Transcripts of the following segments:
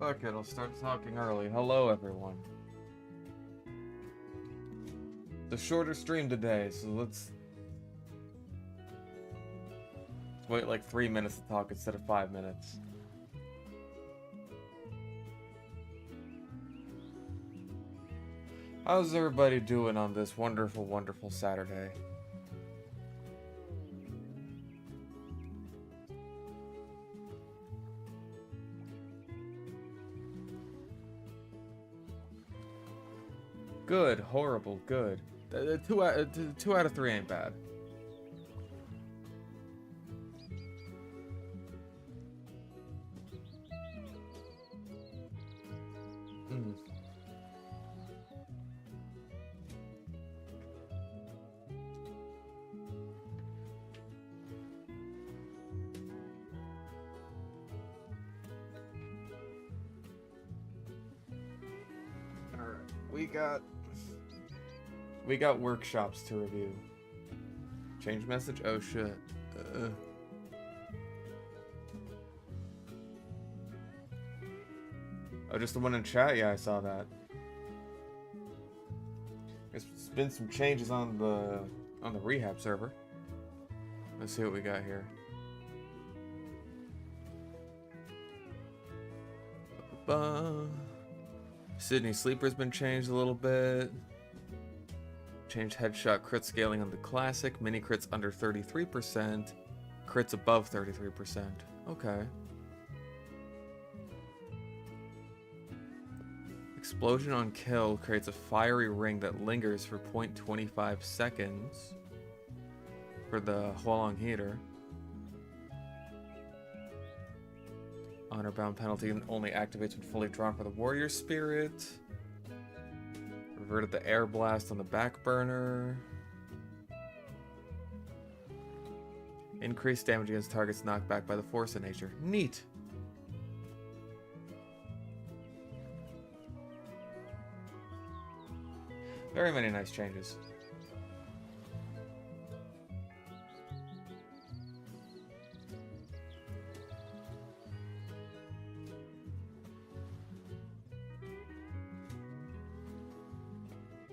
Fuck it, I'll start talking early. Hello, everyone. It's a shorter stream today, so let's wait like 3 minutes to talk instead of 5 minutes. How's everybody doing on this wonderful, wonderful Saturday? Good, horrible, good. Two out of 3 ain't bad. Mm. Alright, we got workshops to review. Change message? Oh shit. Oh, just the one in chat? Yeah, I saw that. There's been some changes on the rehab server. Let's see what we got here. Sydney Sleeper's been changed a little bit. Changed headshot crit scaling on the classic. Mini crits under 33%. Crits above 33%. Okay. Explosion on kill creates a fiery ring that lingers for 0.25 seconds for the Huolong heater. Honor-bound penalty only activates when fully drawn for the warrior spirit. Reverted the air blast on the back burner. Increased damage against targets knocked back by the force of nature. Neat! Very many nice changes.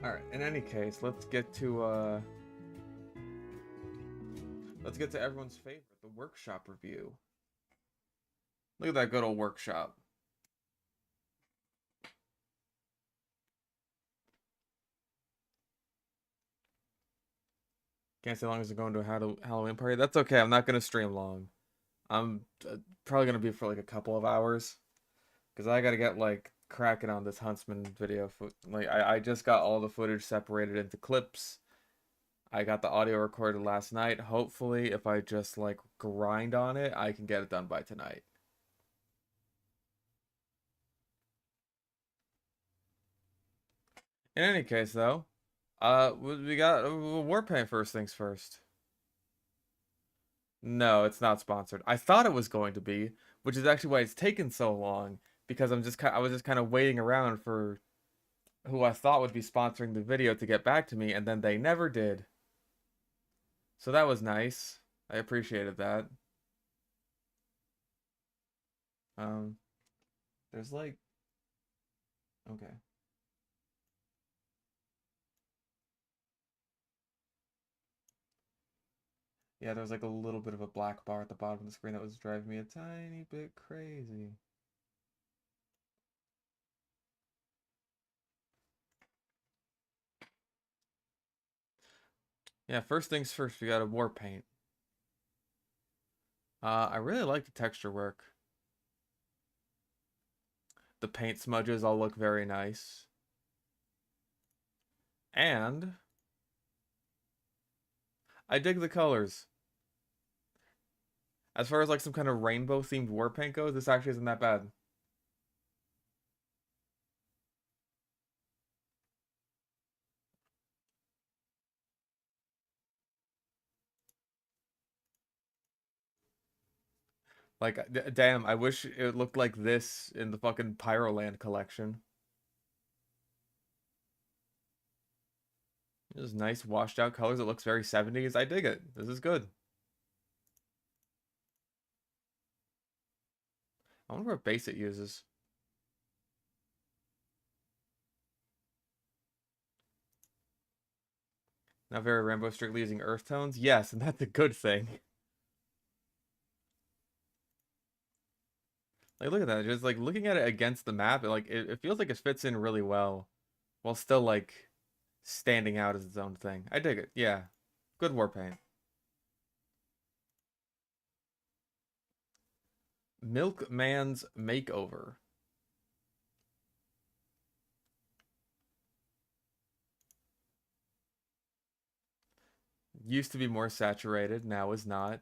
Alright, in any case, let's get to everyone's favorite, the workshop review. Look at that good old workshop. Can't stay long as I'm going to a Halloween party. That's okay, I'm not going to stream long. I'm probably going to be for like a couple of hours. Because I got to get like cracking on this Huntsman video. Like I just got all the footage separated into clips. I got the audio recorded last night. Hopefully, if I just like grind on it, I can get it done by tonight. In any case, though, we got Warpaint first things first. No, it's not sponsored. I thought it was going to be, which is actually why it's taken so long, because I was just kind of waiting around for who I thought would be sponsoring the video to get back to me, and then they never did. So that was nice. I appreciated that. There's like... Okay. Yeah, there's like a little bit of a black bar at the bottom of the screen that was driving me a tiny bit crazy. Yeah, first things first, we got a war paint. I really like the texture work. The paint smudges all look very nice. And I dig the colors. As far as like some kind of rainbow themed war paint goes, this actually isn't that bad. Like, damn, I wish it looked like this in the fucking Pyroland collection. This is nice washed out colors. It looks very 70s. I dig it. This is good. I wonder what base it uses. Not very rainbow, strictly using earth tones. Yes, and that's a good thing. Like, look at that. Just like looking at it against the map, it feels like it fits in really well, while still like standing out as its own thing. I dig it. Yeah, good war paint. Milkman's makeover. Used to be more saturated, now is not.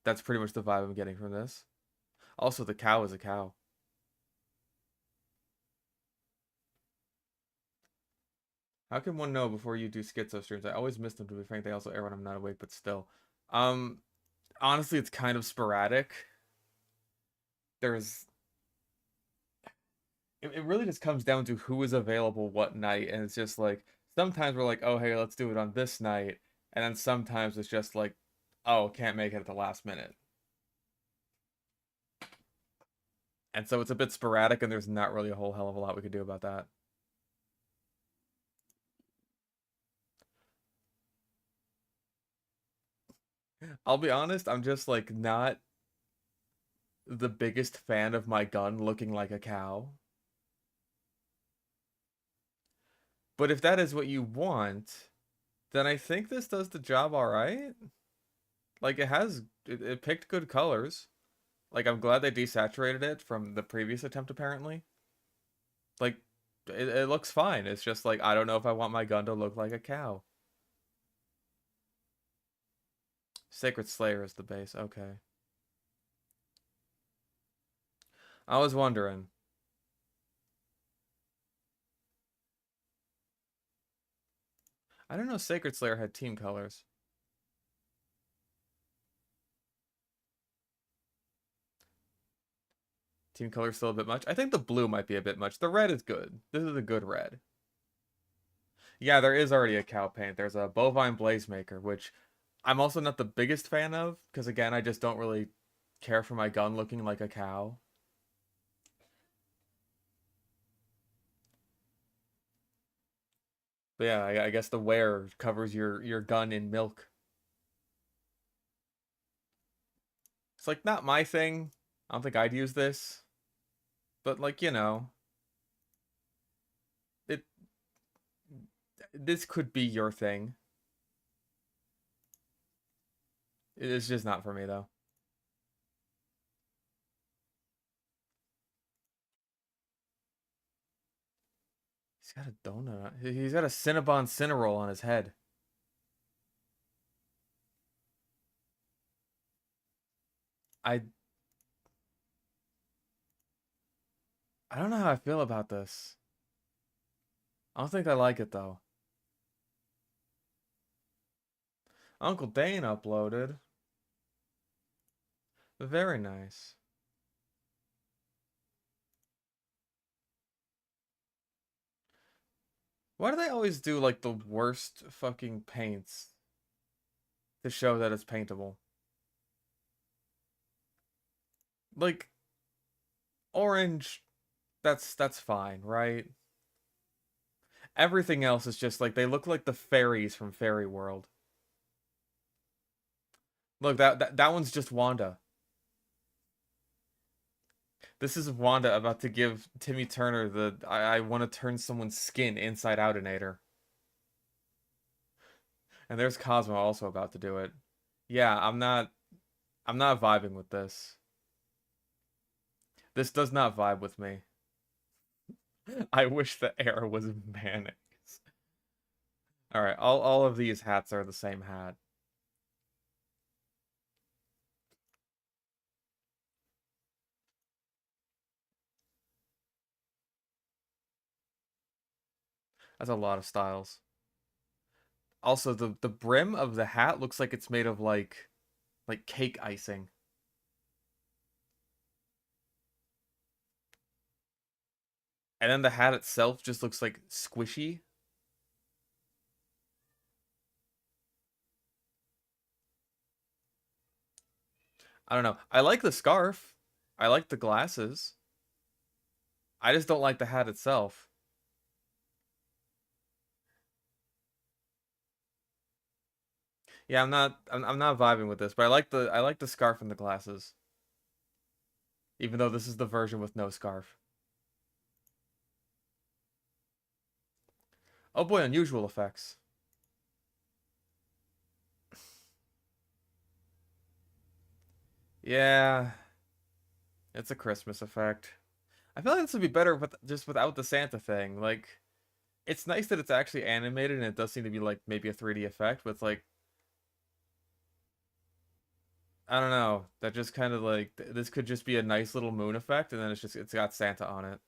That's pretty much the vibe I'm getting from this. Also, the cow is a cow. How can one know before you do schizo streams? I always miss them, to be frank. They also air when I'm not awake, but still. Um, Honestly, it's kind of sporadic. There's it really just comes down to who is available what night, and it's just like sometimes we're like, oh hey, let's do it on this night, and then sometimes it's just like, oh, can't make it at the last minute. And so it's a bit sporadic, and there's not really a whole hell of a lot we could do about that. I'll be honest, I'm just like not the biggest fan of my gun looking like a cow. But if that is what you want, then I think this does the job all right. Like it picked good colors. Like I'm glad they desaturated it from the previous attempt apparently. Like it looks fine. It's just like I don't know if I want my gun to look like a cow. Sacred Slayer is the base. Okay. I was wondering. I don't know Sacred Slayer had team colors. Team color's still a bit much. I think the blue might be a bit much. The red is good. This is a good red. Yeah, there is already a cow paint. There's a bovine blazemaker, which I'm also not the biggest fan of, because again, I just don't really care for my gun looking like a cow. But yeah, I guess the wear covers your gun in milk. It's like not my thing. I don't think I'd use this. But like, it this could be your thing. It's just not for me though. He's got a donut. He's got a Cinnabon Cinnarol on his head. I I don't know how I feel about this. I don't think I like it though. Uncle Dane uploaded. Very nice. Why do they always do like the worst fucking paints to show that it's paintable? Like orange, that's fine, right? Everything else is just like they look like the fairies from Fairy World. Look, that one's just Wanda. This is Wanda about to give Timmy Turner the I want to turn someone's skin inside outinator. And there's Cosmo also about to do it. Yeah, I'm not vibing with this. This does not vibe with me. I wish the air was mayonnaise. All right, all of these hats are the same hat. That's a lot of styles. Also, the brim of the hat looks like it's made of like cake icing. And then the hat itself just looks like squishy. I don't know. I like the scarf. I like the glasses. I just don't like the hat itself. Yeah, I'm not vibing with this, but I like the scarf and the glasses. Even though this is the version with no scarf. Oh boy, unusual effects. Yeah, it's a Christmas effect. I feel like this would be better with just without the Santa thing. Like, it's nice that it's actually animated and it does seem to be like maybe a 3D effect, but it's like I don't know. That just kind of like this could just be a nice little moon effect, and then it's got Santa on it.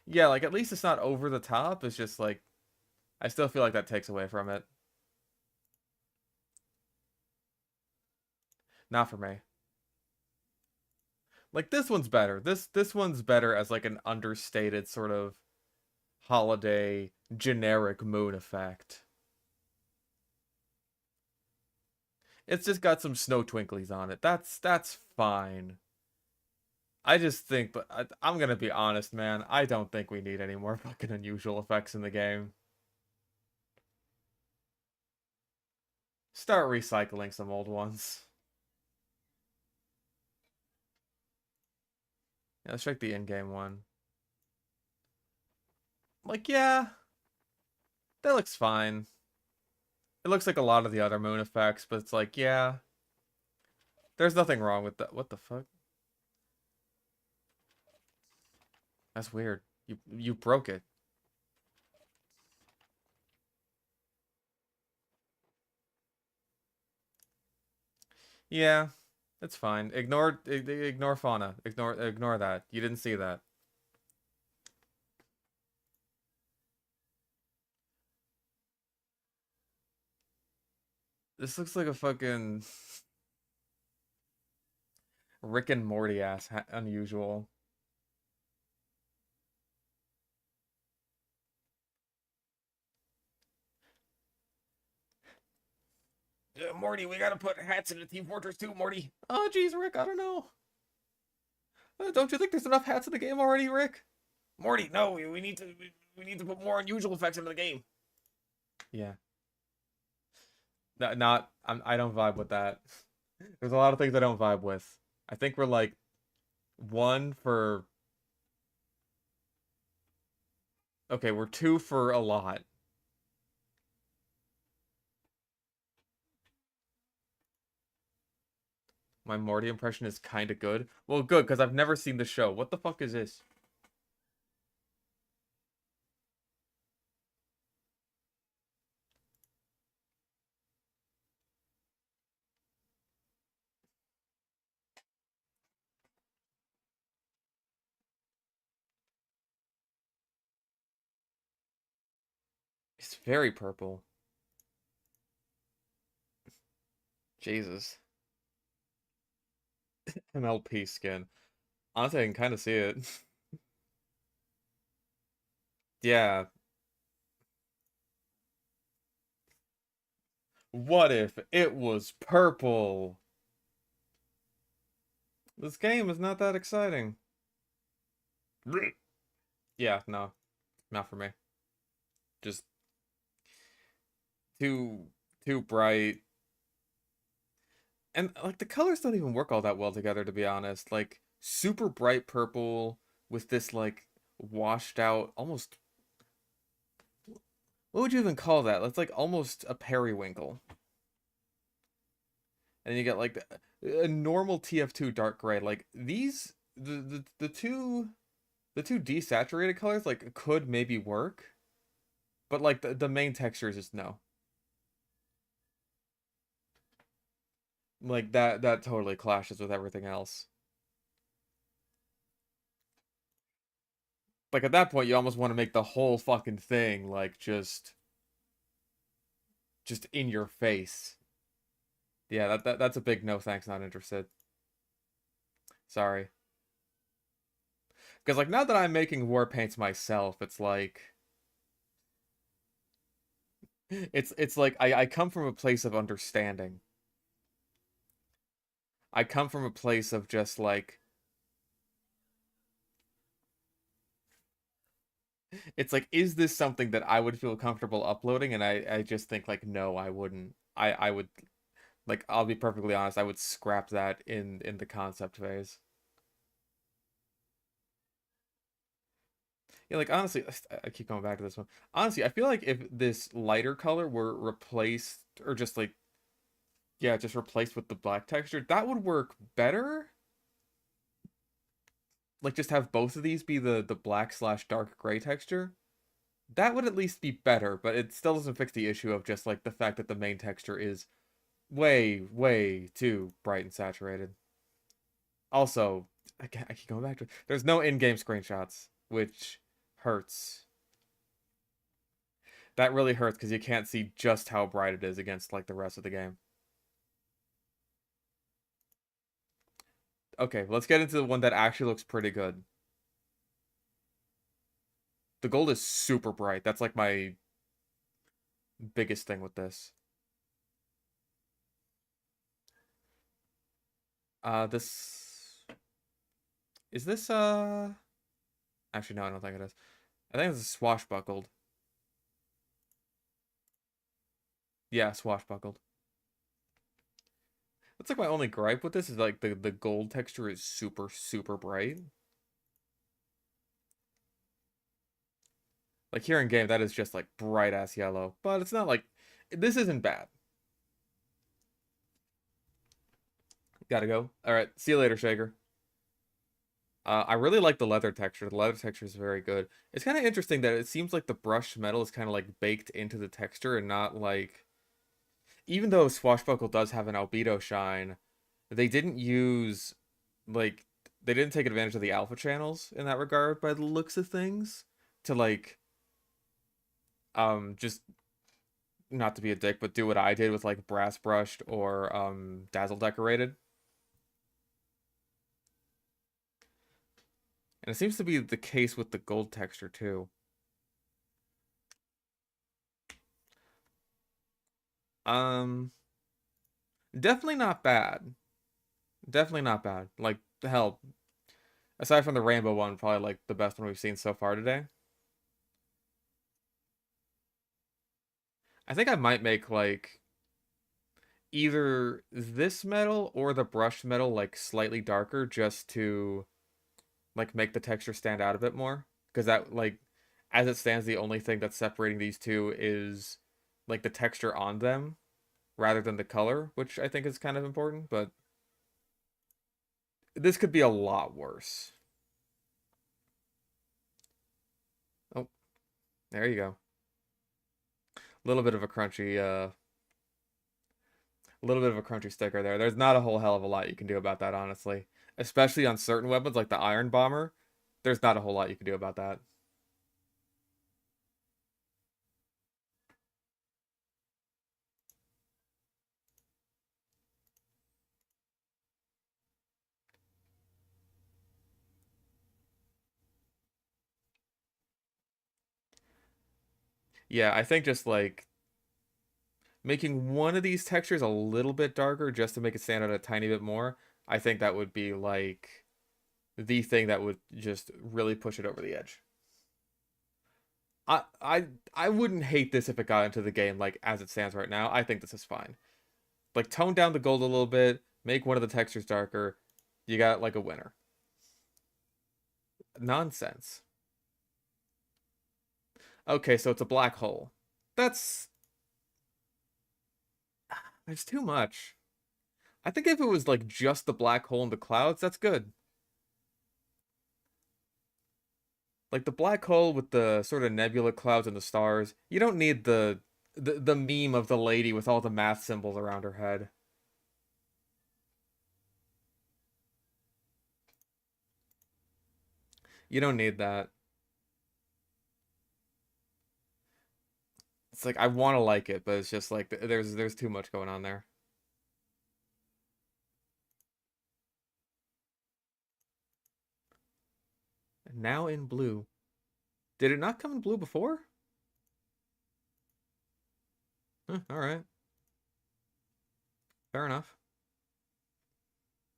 Yeah, like at least it's not over the top. It's just like I still feel like that takes away from it. Not for me. Like this one's better. This one's better as like an understated sort of holiday generic moon effect. It's just got some snow twinklies on it. That's fine. I just think, but I'm gonna be honest, man. I don't think we need any more fucking unusual effects in the game. Start recycling some old ones. Yeah, let's check the in-game one. Like, yeah, that looks fine. It looks like a lot of the other moon effects, but it's like, yeah, there's nothing wrong with that. What the fuck? That's weird. You broke it. Yeah, it's fine. Ignore fauna. Ignore that. You didn't see that. This looks like a fucking Rick and Morty ass unusual. Morty, we gotta put hats in the Team Fortress 2, Morty. Oh, jeez, Rick, I don't know. Don't you think there's enough hats in the game already, Rick? Morty, no, we need to put more unusual effects into the game. Yeah, not I don't vibe with that. There's a lot of things I don't vibe with. I think we're like one for okay, we're two for a lot. My Morty impression is kind of good. Well, good because I've never seen the show. What the fuck is this? It's very purple. Jesus. MLP skin. Honestly, I can kind of see it. Yeah. What if it was purple? This game is not that exciting. Yeah, no, not for me. Just too too bright. And like the colors don't even work all that well together, to be honest. Like super bright purple with this like washed out almost what would you even call that? That's like almost a periwinkle. And then you get like a normal TF2 dark gray. Like these the two desaturated colors like could maybe work, but like the main texture is just no. Like that totally clashes with everything else. Like at that point you almost want to make the whole fucking thing like just in your face. Yeah, that's a big no thanks, not interested. Sorry. Because like now that I'm making war paints myself, it's like it's like I come from a place of understanding. I come from a place of just like it's like is this something that I would feel comfortable uploading? And I just think like no, I wouldn't. I would Like, I'll be perfectly honest, I would scrap that in the concept phase. Yeah, like honestly, I keep going back to this one. Honestly, I feel like if this lighter color were replaced or just like yeah, just replaced with the black texture, that would work better. Like just have both of these be the black slash dark gray texture. That would at least be better, but it still doesn't fix the issue of just like the fact that the main texture is way too bright and saturated. Also, I keep going back to it. There's no in-game screenshots, which hurts. That really hurts because you can't see just how bright it is against like the rest of the game. Okay, let's get into the one that actually looks pretty good. The gold is super bright. That's like my biggest thing with this. This is this actually no, I don't think it is. I think it's swashbuckled. Yeah, swashbuckled. That's like my only gripe with this is like the gold texture is super bright. Like here in game, that is just like bright ass yellow, but it's not like this isn't bad. Gotta go. All right, see you later, Shaker. I really like the leather texture. The leather texture is very good. It's kind of interesting that it seems like the brushed metal is kind of like baked into the texture and not like. Even though Swashbuckle does have an albedo shine, they didn't use like they didn't take advantage of the alpha channels in that regard by the looks of things to like just not to be a dick, but do what I did with like brass brushed or dazzle decorated. And it seems to be the case with the gold texture too. Um, definitely not bad. Definitely not bad. Like hell, aside from the rainbow one, probably like the best one we've seen so far today. I think I might make like either this metal or the brushed metal like slightly darker just to like make the texture stand out a bit more because that like as it stands the only thing that's separating these two is like the texture on them rather than the color, which I think is kind of important, but this could be a lot worse. Oh, there you go. A little bit of a crunchy sticker there. There's not a whole hell of a lot you can do about that, honestly. Especially on certain weapons like the Iron Bomber. There's not a whole lot you can do about that. Yeah, I think just like making one of these textures a little bit darker just to make it stand out a tiny bit more, I think that would be like the thing that would just really push it over the edge. I I I wouldn't hate this if it got into the game like as it stands right now. I think this is fine. Like tone down the gold a little bit, make one of the textures darker. You got like a winner. Nonsense. Okay, so it's a black hole. That's It's too much. I think if it was like just the black hole in the clouds, that's good. Like the black hole with the sort of nebula clouds and the stars. You don't need the meme of the lady with all the math symbols around her head. You don't need that. It's like I want to like it, but it's just like there's too much going on there. Now in blue. Did it not come in blue before? Huh, all right. Fair enough.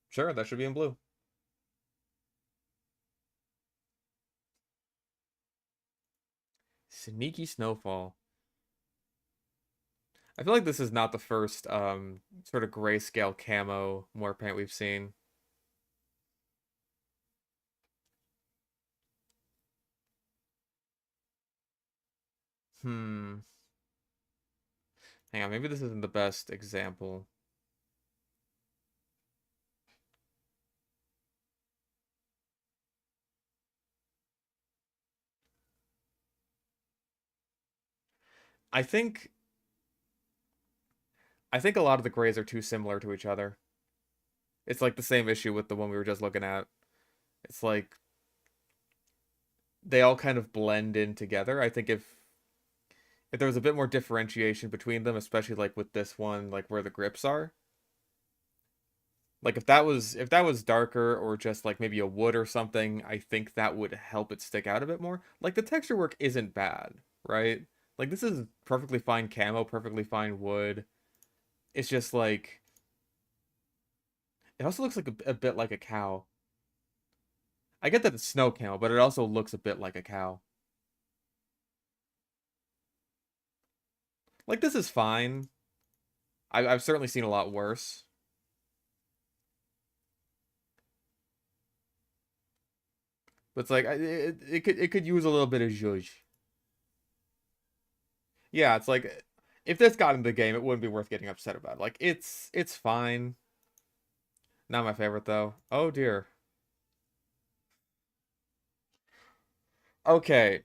Sure, that should be in blue. Sneaky snowfall. I feel like this is not the first sort of grayscale camo war paint we've seen. Hmm. Hang on, maybe this isn't the best example. I think I think a lot of the grays are too similar to each other. It's like the same issue with the one we were just looking at. It's like they all kind of blend in together. I think if there was a bit more differentiation between them, especially like with this one, like where the grips are. Like if that was darker or just like maybe a wood or something, I think that would help it stick out a bit more. Like the texture work isn't bad, right? Like this is perfectly fine camo, perfectly fine wood. It's just like it also looks like a bit like a cow. I get that it's snow camo, but it also looks a bit like a cow. Like this is fine. I've certainly seen a lot worse. But it's like it could use a little bit of zhuzh. Yeah, it's like if this got into the game, it wouldn't be worth getting upset about. Like it's fine. Not my favorite though. Oh dear. Okay.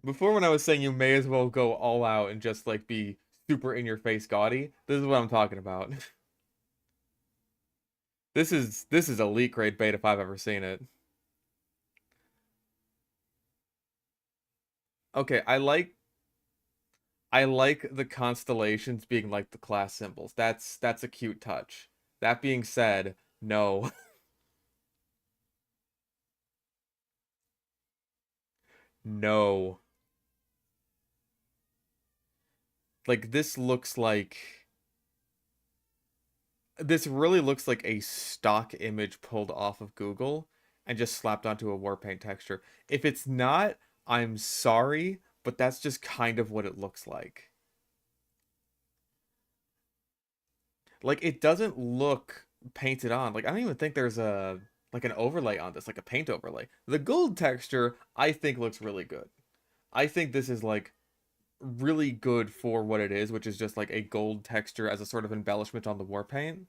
Before when I was saying you may as well go all out and just like be super in your face gaudy, this is what I'm talking about. This is elite grade bait if I've ever seen it. Okay, I like the constellations being like the class symbols. That's a cute touch. That being said, no. No. Like this really looks like a stock image pulled off of Google and just slapped onto a Warpaint texture. If it's not, I'm sorry, but that's just kind of what it looks like. Like it doesn't look painted on. Like I don't even think there's a like an overlay on this, like a paint overlay. The gold texture I think looks really good. I think this is like really good for what it is, which is just like a gold texture as a sort of embellishment on the war paint.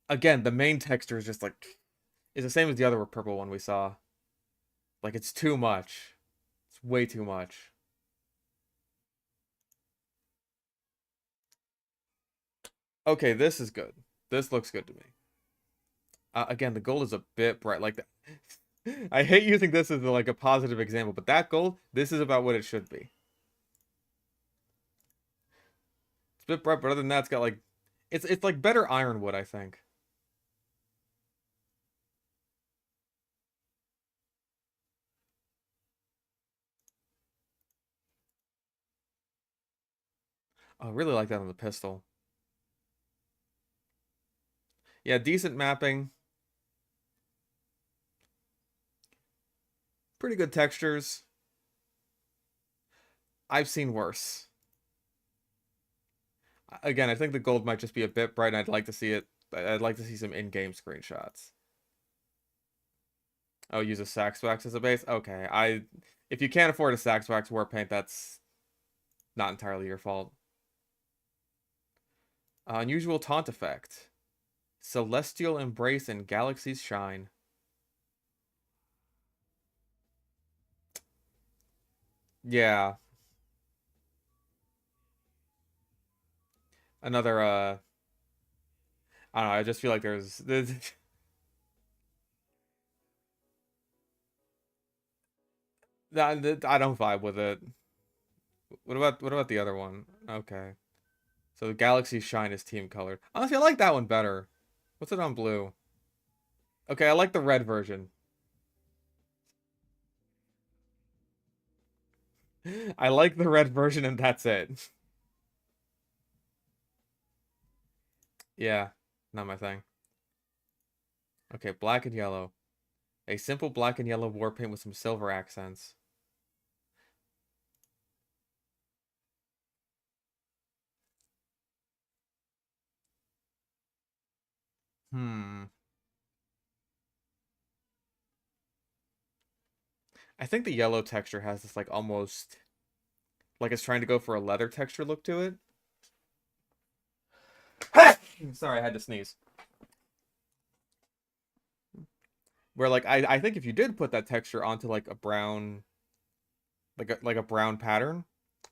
Again, the main texture is just like is the same as the other purple one we saw. Like it's too much. It's way too much. Okay, this is good. This looks good to me. Again, the gold is a bit bright. Like that. I hate using this as like a positive example, but that gold, this is about what it should be. It's a bit bright, but other than that, it's got like, it's like better ironwood, I think. Oh, I really like that on the pistol. Yeah, decent mapping, pretty good textures. I've seen worse. Again, I think the gold might just be a bit bright, and I'd like to see it. I'd like to see some in-game screenshots. Oh, use a Sax Wax as a base? Okay, if you can't afford a Sax Wax war paint, that's not entirely your fault. Unusual taunt effect. Celestial Embrace and Galaxy's Shine. Yeah, another I don't know, I just feel like there's I don't vibe with it. What about the other one? Okay. So the Galaxy's Shine is team colored. Honestly, I like that one better. What's it on blue? Okay, I like the red version. I like the red version and that's it. Yeah, not my thing. Okay, black and yellow. A simple black and yellow war paint with some silver accents. Hmm. I think the yellow texture has this like almost like it's trying to go for a leather texture look to it. Sorry, I had to sneeze. Where like I think if you did put that texture onto like a brown like a brown pattern,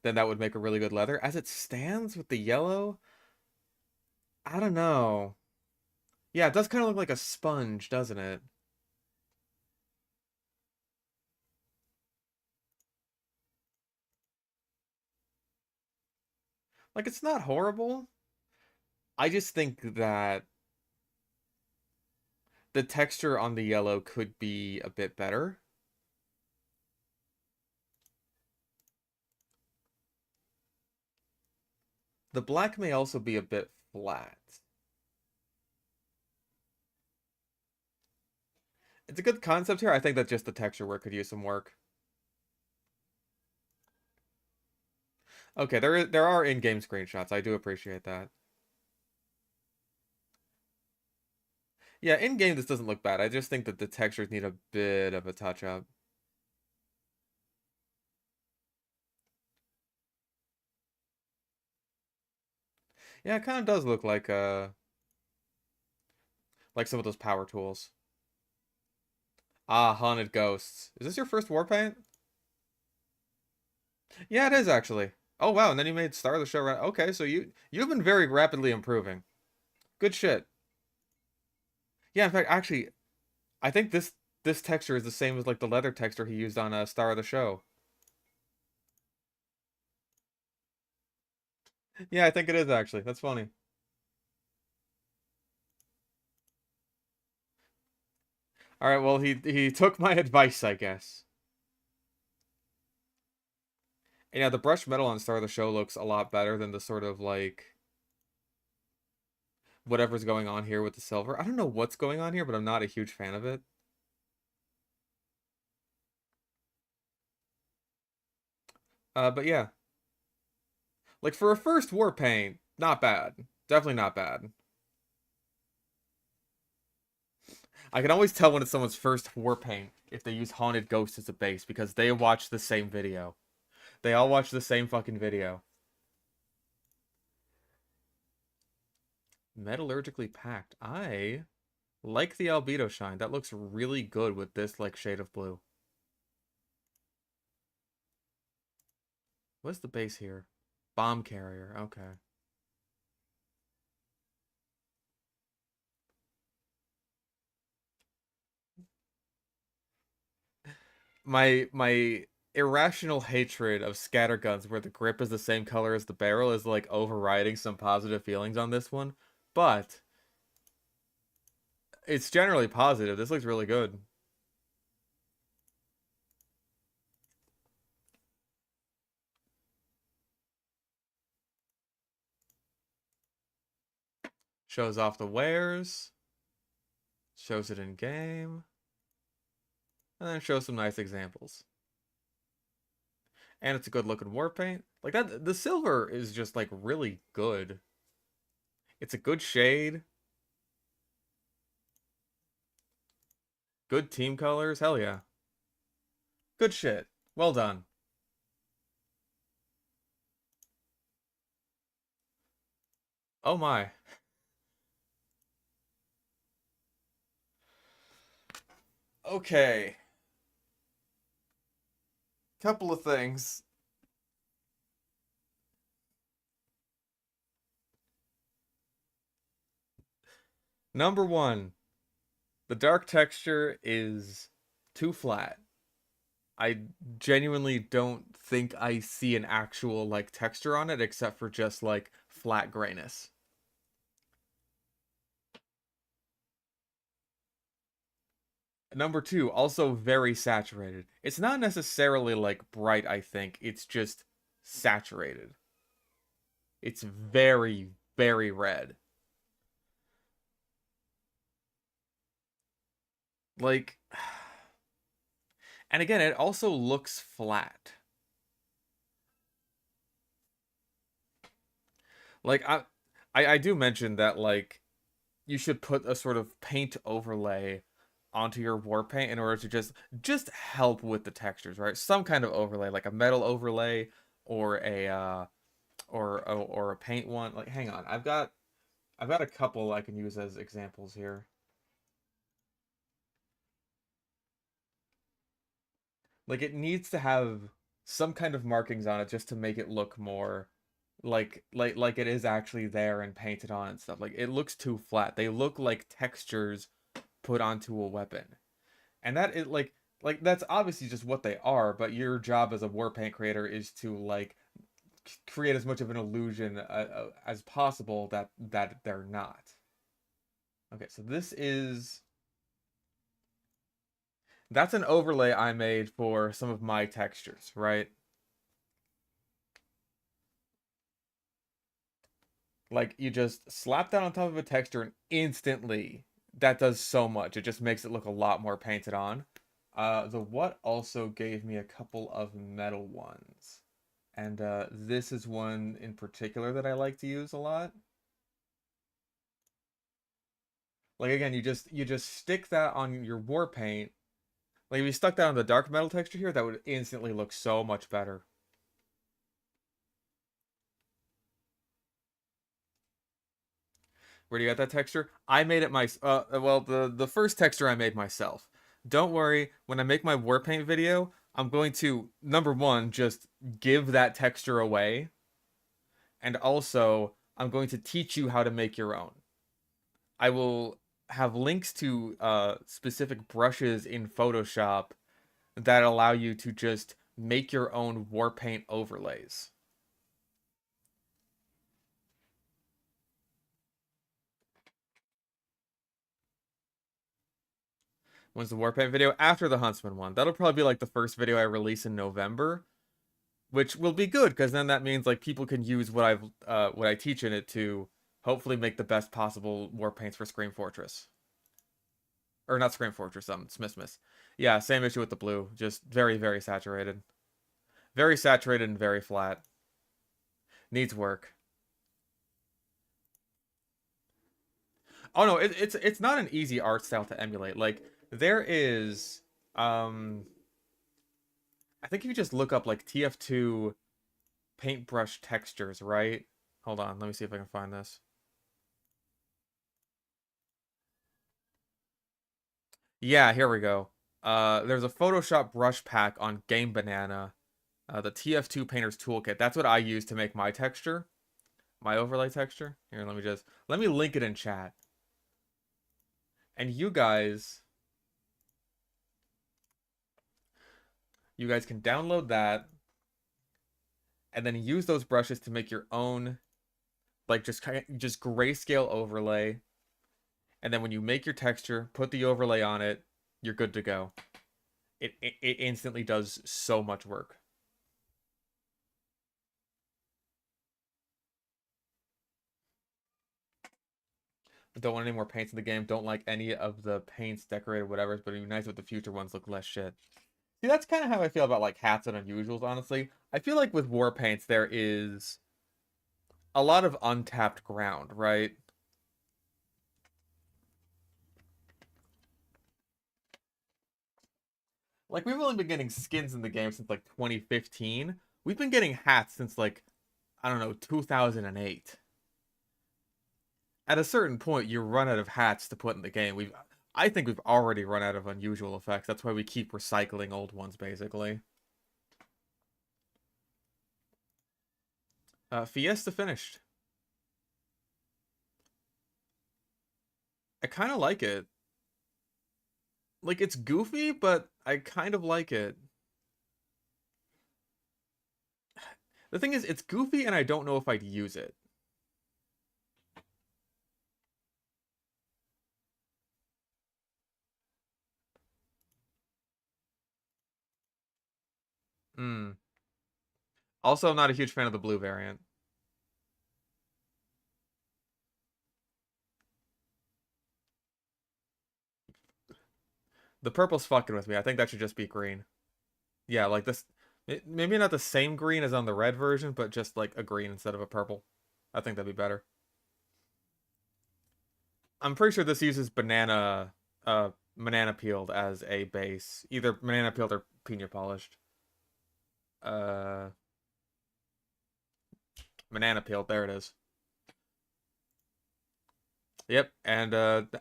then that would make a really good leather. As it stands with the yellow, I don't know. Yeah, it does kind of look like a sponge, doesn't it? Like it's not horrible. I just think that the texture on the yellow could be a bit better. The black may also be a bit flat. It's a good concept here. I think that just the texture work could use some work. Okay, there are in-game screenshots. I do appreciate that. Yeah, in-game this doesn't look bad. I just think that the textures need a bit of a touch-up. Yeah, it kind of does look like some of those power tools. Ah, haunted ghosts. Is this your first war paint? Yeah, it is actually. Oh wow, and then you made Star of the Show. Okay, so you've been very rapidly improving. Good shit. Yeah, in fact, actually, I think this texture is the same as like the leather texture he used on Star of the Show. Yeah, I think it is actually. That's funny. All right, well he took my advice, I guess. And yeah, the brushed metal on Star of the Show looks a lot better than the sort of like whatever's going on here with the silver. I don't know what's going on here, but I'm not a huge fan of it. But yeah, like for a first war paint, not bad. Definitely not bad. I can always tell when it's someone's first war paint if they use Haunted Ghost as a base because they watch the same video. They all watch the same fucking video. Metallurgically packed. I like the albedo shine. That looks really good with this like shade of blue. What's the base here? Bomb carrier. Okay. My irrational hatred of scatterguns where the grip is the same color as the barrel is like overriding some positive feelings on this one. But it's generally positive. This looks really good. Shows off the wares, shows it in game, and then shows some nice examples. And it's a good looking war paint. Like that the silver is just like really good. It's a good shade, good team colors. Hell yeah. Good shit. Well done. Oh my. Okay. Couple of things. Number one, the dark texture is too flat. I genuinely don't think I see an actual like texture on it except for just like flat grayness. Number two, also very saturated. It's not necessarily like bright, I think. It's just saturated. It's very, very red. Like, and again, it also looks flat. Like I do mention that like you should put a sort of paint overlay onto your war paint in order to just help with the textures, right? Some kind of overlay, like a metal overlay or a or a paint one. Like, hang on, I've got a couple I can use as examples here. Like, it needs to have some kind of markings on it just to make it look more like it is actually there and painted on and stuff. Like, it looks too flat. They look like textures put onto a weapon. And that is like that's obviously just what they are, but your job as a war paint creator is to like create as much of an illusion as possible that they're not. Okay, so that's an overlay I made for some of my textures, right? Like, you just slap that on top of a texture and instantly that does so much. It just makes it look a lot more painted on. The what also gave me a couple of metal ones. And this is one in particular that I like to use a lot. Like, again, you just stick that on your war paint. Like, if you stuck that on the dark metal texture here, that would instantly look so much better. Where do you got that texture? I made it well, the first texture I made myself. Don't worry, when I make my war paint video, I'm going to, number one, just give that texture away, and also I'm going to teach you how to make your own. I will have links to specific brushes in Photoshop that allow you to just make your own war paint overlays. When's the war paint video? After the Huntsman one. That'll probably be like the first video I release in November, which will be good because then that means like people can use what I teach in it to hopefully make the best possible war paints for Scream Fortress. Or not Scream Fortress, Smith. Yeah, same issue with the blue. Just very, very saturated. Very saturated and very flat. Needs work. Oh no, it's not an easy art style to emulate. Like, there is I think if you just look up like TF2 paintbrush textures, right? Hold on, let me see if I can find this. Yeah, here we go. There's a Photoshop brush pack on Game Banana, the TF2 Painter's Toolkit. That's what I use to make my texture, my overlay texture. Here, let me link it in chat. And you guys can download that and then use those brushes to make your own, like, just grayscale overlay. And then when you make your texture, put the overlay on it, you're good to go. It instantly does so much work. Don't want any more paints in the game. Don't like any of the paints, decorated, whatever. But it'd be nice if the future ones look less shit. See, that's kind of how I feel about like hats and unusuals, honestly. I feel like with war paints, there is a lot of untapped ground, right? Like, we've only been getting skins in the game since like 2015. We've been getting hats since like, I don't know, 2008. At a certain point, you run out of hats to put in the game. I think we've already run out of unusual effects. That's why we keep recycling old ones, basically. Fiesta finished. I kind of like it. Like, it's goofy, but I kind of like it. The thing is, it's goofy and I don't know if I'd use it. Hmm. Also, I'm not a huge fan of the blue variant. The purple's fucking with me. I think that should just be green. Yeah, like this. Maybe not the same green as on the red version, but just like a green instead of a purple. I think that'd be better. I'm pretty sure this uses banana peeled as a base. Either banana peeled or pina polished. Uh Banana peeled, there it is. Yep, and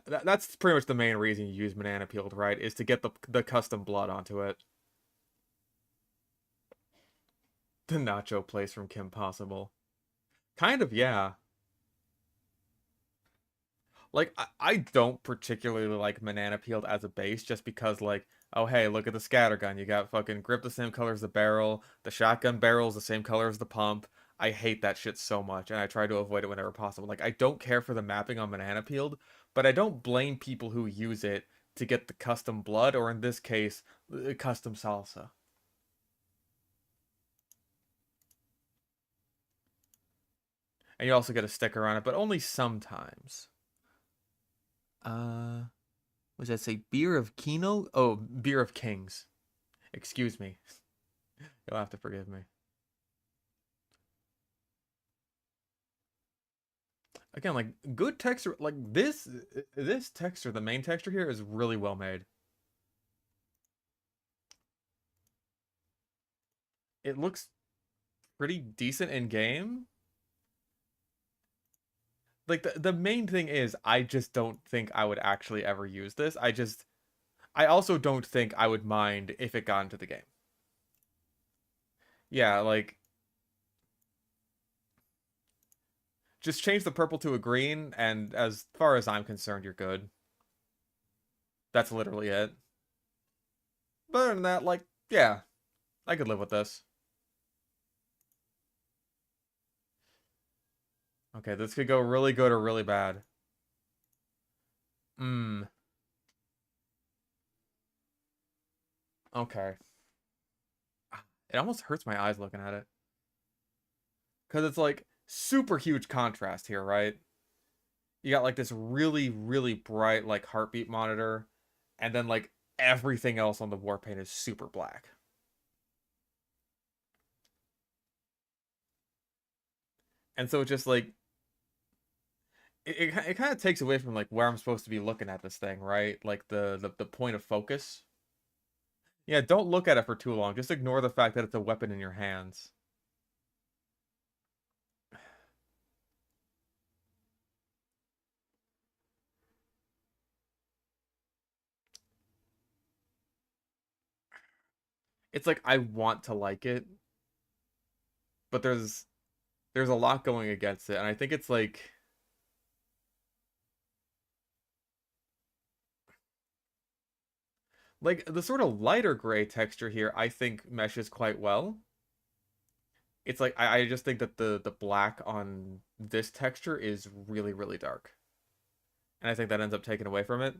that's pretty much the main reason you use banana peeled, right? Is to get the custom blood onto it. The nacho place from Kim Possible. Kind of, yeah. Like I don't particularly like banana peeled as a base just because like, oh hey, look at the scattergun. You got fucking grip the same color as the barrel. The shotgun barrel is the same color as the pump. I hate that shit so much, and I try to avoid it whenever possible. Like I don't care for the mapping on banana peeled, but I don't blame people who use it to get the custom blood, or in this case, the custom salsa. And you also get a sticker on it, but only sometimes. Uh, what does that say? Beer of Kino? Oh, Beer of Kings. Excuse me. You'll have to forgive me. Again, like good texture, like this texture, the main texture here is really well made. It looks pretty decent in game. Like the main thing is I just don't think I would actually ever use this. I also don't think I would mind if it got into the game. Yeah, like just change the purple to a green, and as far as I'm concerned, you're good. That's literally it. But other than that, like, yeah, I could live with this. Okay, this could go really good or really bad. Hmm. Okay. It almost hurts my eyes looking at it. Because it's like super huge contrast here, right? You got like this really, really bright like heartbeat monitor, and then like everything else on the war paint is super black. And so it's just like it kind of takes away from like where I'm supposed to be looking at this thing, right? Like the point of focus. Yeah, don't look at it for too long. Just ignore the fact that it's a weapon in your hands. It's like I want to like it, but there's a lot going against it, and I think it's like the sort of lighter gray texture here I think meshes quite well. It's like I just think that the black on this texture is really, really dark. And I think that ends up taking away from it.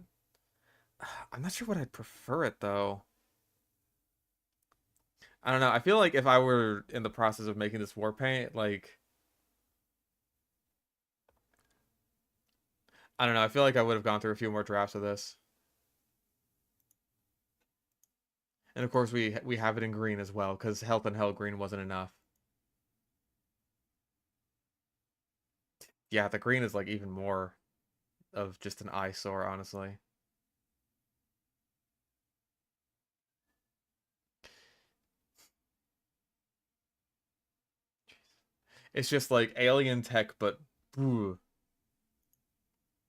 I'm not sure what I'd prefer it though. I don't know. I feel like if I were in the process of making this war paint, like I don't know, I feel like I would have gone through a few more drafts of this. And of course we have it in green as well, because Health and Hell green wasn't enough. Yeah, the green is like even more of just an eyesore, honestly. It's just like alien tech, but ooh,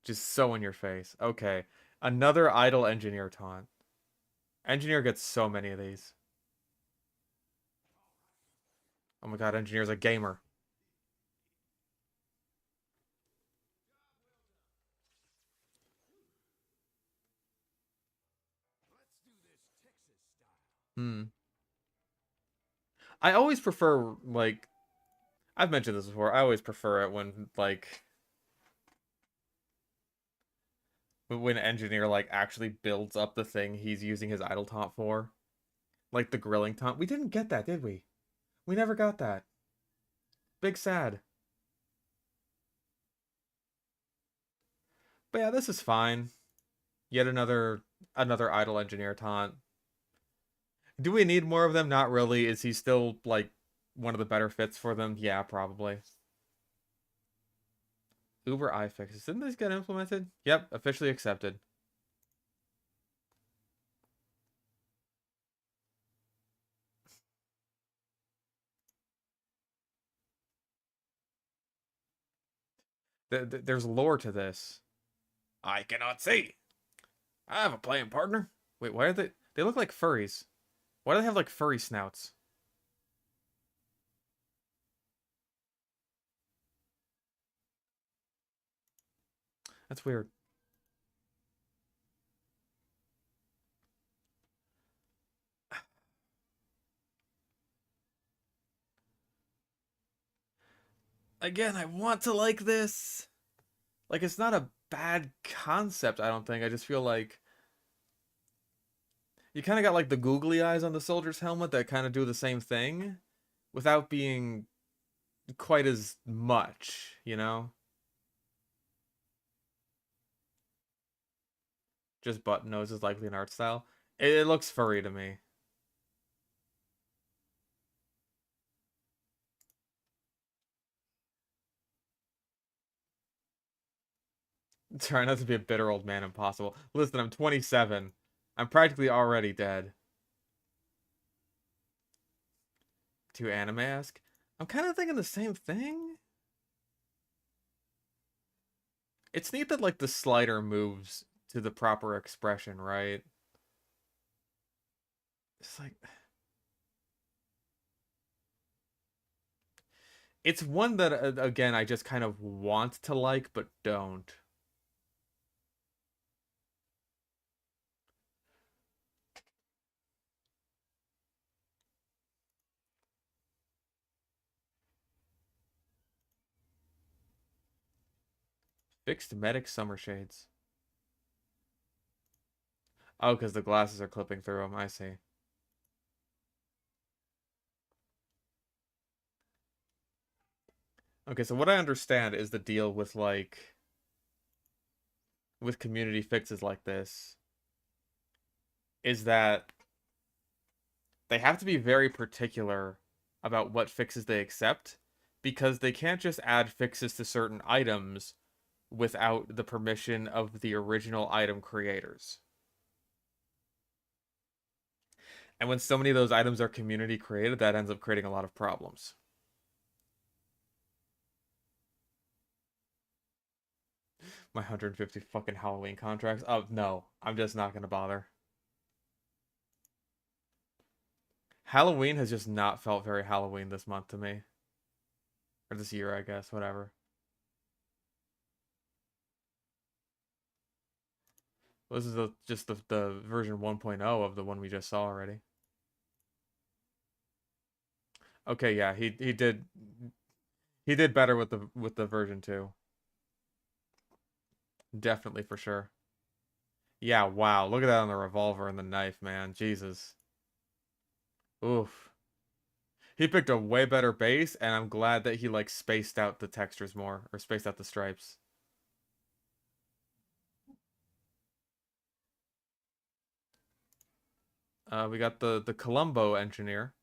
just so in your face. Okay. Another idle engineer taunt. Engineer gets so many of these. Oh my god, engineer's a gamer. Hmm. I always prefer like I've mentioned this before. I always prefer it when like when engineer like actually builds up the thing he's using his idle taunt for. Like the grilling taunt. We didn't get that, did we? We never got that. Big sad. But yeah, this is fine. Yet another idle engineer taunt. Do we need more of them? Not really. Is he still like one of the better fits for them? Yeah, probably. Uber iFixes. Didn't this get implemented? Yep, officially accepted. There's lore to this. I cannot see. I have a playing partner. Wait, why are they? They look like furries. Why do they have like furry snouts? That's weird. Again, I want to like this. Like, it's not a bad concept, I don't think. I just feel like you kind of got like the googly eyes on the soldier's helmet that kind of do the same thing without being quite as much, you know? Just button nose is likely an art style. It looks furry to me. Try not to be a bitter old man impossible. Listen, I'm 27. I'm practically already dead. Too anime-esque? I'm kind of thinking the same thing. It's neat that like the slider moves to the proper expression, right? It's like it's one that again I just kind of want to like but don't. Fixed medic summer shades. Oh, because the glasses are clipping through them. I see. Okay, so what I understand is the deal with like with community fixes like this is that they have to be very particular about what fixes they accept because they can't just add fixes to certain items without the permission of the original item creators. And when so many of those items are community created, that ends up creating a lot of problems. My 150 fucking Halloween contracts. Oh, no. I'm just not going to bother. Halloween has just not felt very Halloween this month to me. Or this year, I guess. Whatever. This is just the version 1.0 of the one we just saw already. Okay, yeah, he did better with the version 2. Definitely for sure. Yeah, wow. Look at that on the revolver and the knife, man. Jesus. Oof. He picked a way better base, and I'm glad that he like spaced out the textures more, or spaced out the stripes. We got the Colombo engineer.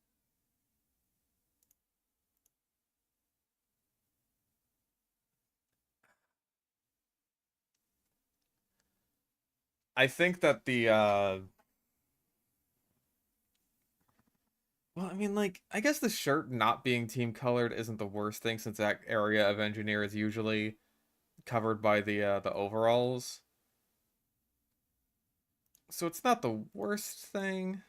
I think that the well, I mean, like, I guess the shirt not being team colored isn't the worst thing since that area of engineer is usually covered by the overalls. So it's not the worst thing.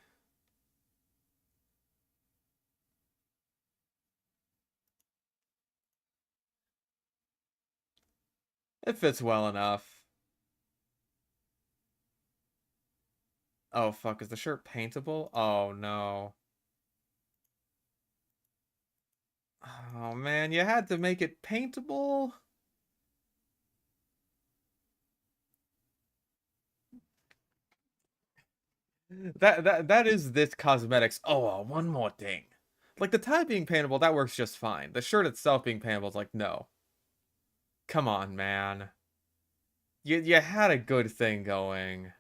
It fits well enough. Oh fuck, is the shirt paintable? Oh no. Oh man, you had to make it paintable? That is this cosmetics. Oh, one more thing. Like the tie being paintable, that works just fine. The shirt itself being paintable is like, no. Come on, man. You had a good thing going.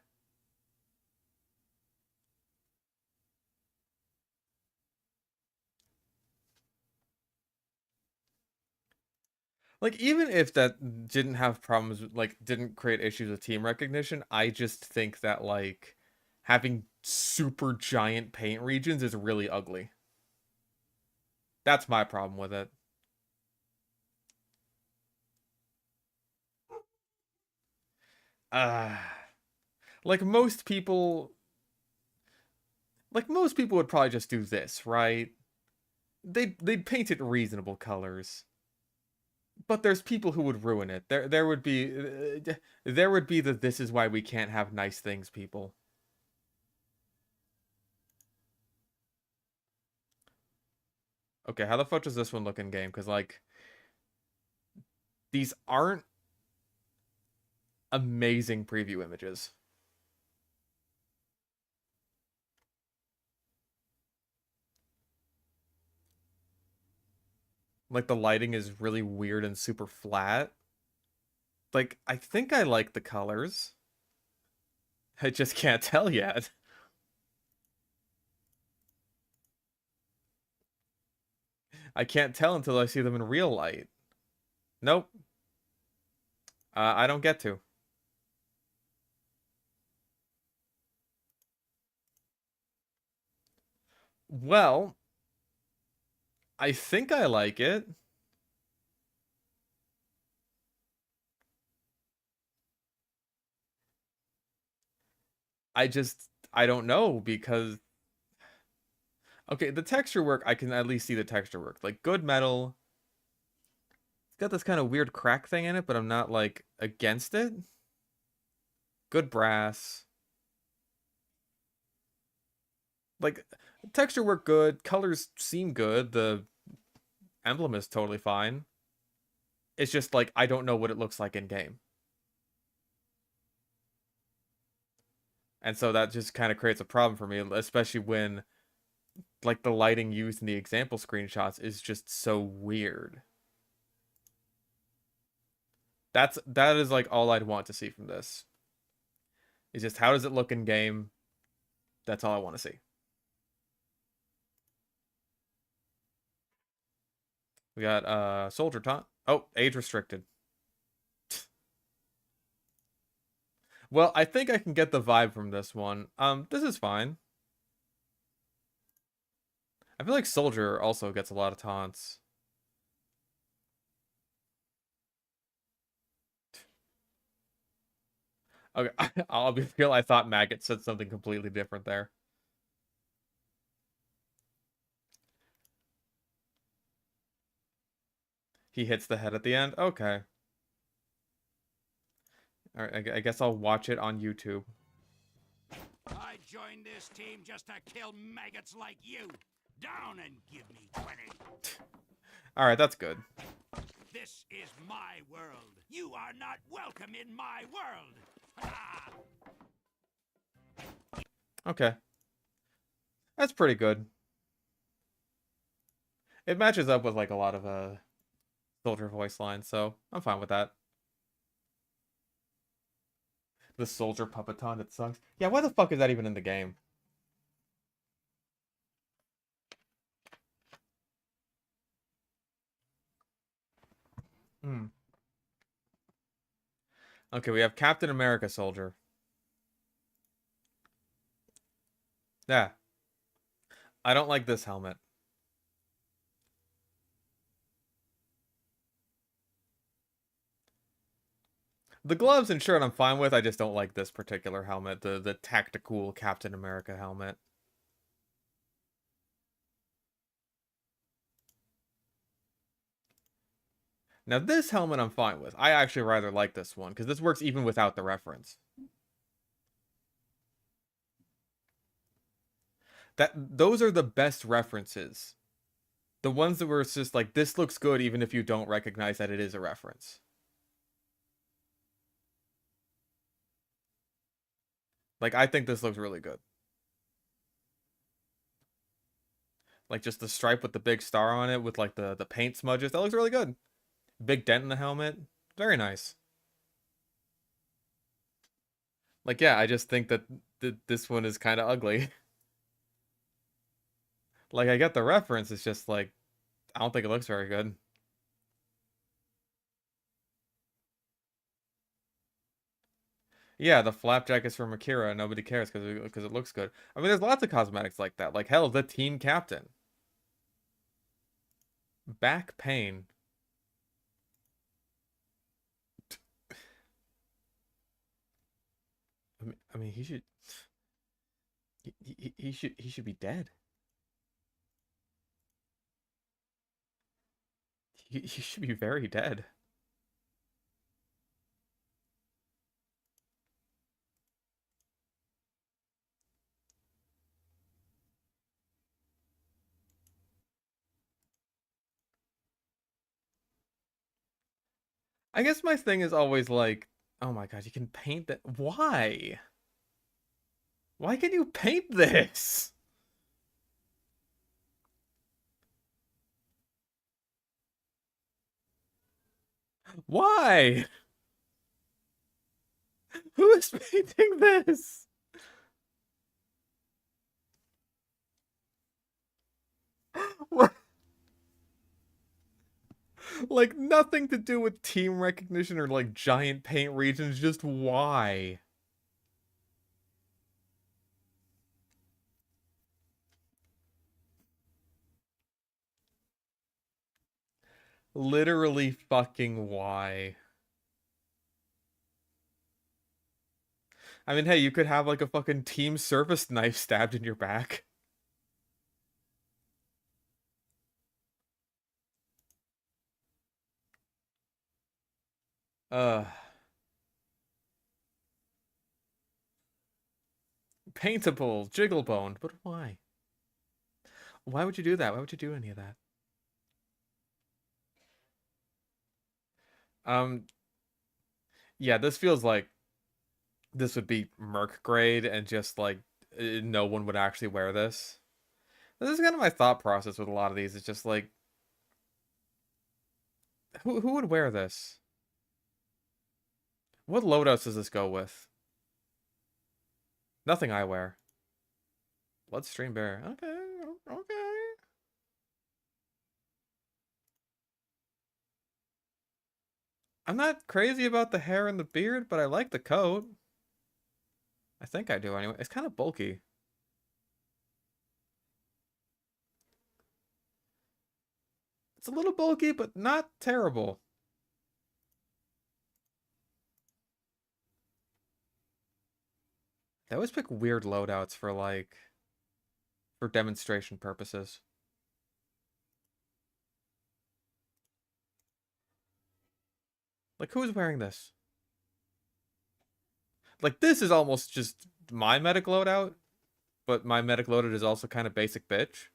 Like, even if that didn't have problems, like, didn't create issues with team recognition, I just think that, like, having super giant paint regions is really ugly. That's my problem with it. Uh, like, most people would probably just do this, right? They'd paint it reasonable colors. But there's people who would ruin it. There would be the "this is why we can't have nice things" people. Okay, how the fuck does this one look in game? Because like these aren't amazing preview images. Like the lighting is really weird and super flat. Like I think I like the colors. I just can't tell yet. I can't tell until I see them in real light. Nope. I don't get to. Well, I think I like it. I don't know because okay, the texture work, I can at least see the texture work. Like good metal. It's got this kind of weird crack thing in it, but I'm not like against it. Good brass. Like texture work good, colors seem good. The emblem is totally fine. It's just like I don't know what it looks like in game. And so that just kind of creates a problem for me, especially when like the lighting used in the example screenshots is just so weird. That is like all I'd want to see from this. Is just how does it look in game? That's all I want to see. We got Soldier Taunt. Oh, age restricted. Well, I think I can get the vibe from this one. This is fine. I feel like Soldier also gets a lot of taunts. Okay, I'll be real. I thought Maggot said something completely different there. He hits the head at the end. Okay. All right. I guess I'll watch it on YouTube. I joined this team just to kill maggots like you. Down and give me 20. All right, that's good. This is my world. You are not welcome in my world. Ah! Okay. That's pretty good. It matches up with like a lot of Soldier voice lines, so I'm fine with that. The Soldier Puppeton, it sucks. Yeah, why the fuck is that even in the game? Hmm. Okay, we have Captain America Soldier. Yeah. I don't like this helmet. The gloves and shirt I'm fine with. I just don't like this particular helmet, the tactical Captain America helmet. Now this helmet I'm fine with. I actually rather like this one because this works even without the reference. Those are the best references. The ones that were just like this looks good even if you don't recognize that it is a reference. Like I think this looks really good. Like just the stripe with the big star on it with like the paint smudges. That looks really good. Big dent in the helmet. Very nice. Like yeah, I just think that this one is kind of ugly. Like I get the reference, it's just like I don't think it looks very good. Yeah, the flapjack is from Akira. Nobody cares because it looks good. I mean, there's lots of cosmetics like that. Like hell, the team captain. Back pain. I mean, he should be dead. He should be very dead. I guess my thing is always like, oh my god, you can paint that. Why? Why can you paint this? Why? Who is painting this? What? Like nothing to do with team recognition or like giant paint regions, just why? Literally fucking why? I mean, hey, you could have like a fucking team service knife stabbed in your back. Uh, Paintable, jigglebone, but why? Why would you do that? Why would you do any of that? Um, yeah, this feels like this would be Merc grade and just like no one would actually wear this. This is kind of my thought process with a lot of these. It's just like, who would wear this? What loadouts does this go with? Nothing I wear. Bloodstream Bear. Okay, okay. I'm not crazy about the hair and the beard, but I like the coat. I think I do anyway. It's kind of bulky. It's a little bulky, but not terrible. They always pick weird loadouts for like for demonstration purposes. Like who's wearing this? Like this is almost just my medic loadout, but my medic loadout is also kind of basic bitch.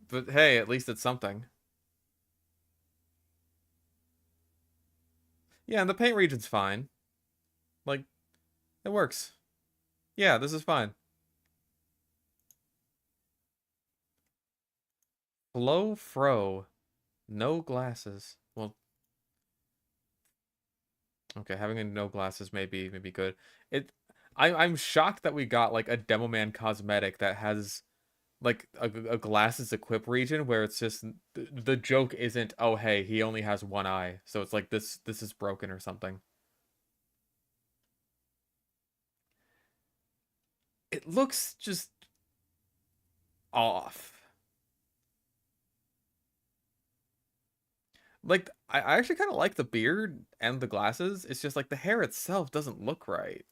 But hey, at least it's something. Yeah, and the paint region's fine. Like it works. Yeah, this is fine. Flow Fro. No glasses. Well, okay, having a no glasses may be good. It I'm shocked that we got like a Demo Man cosmetic that has like a glasses equip region where it's just the joke isn't, oh hey, he only has one eye. So it's like this is broken or something. It looks just off. Like I actually kind of like the beard and the glasses. It's just like the hair itself doesn't look right.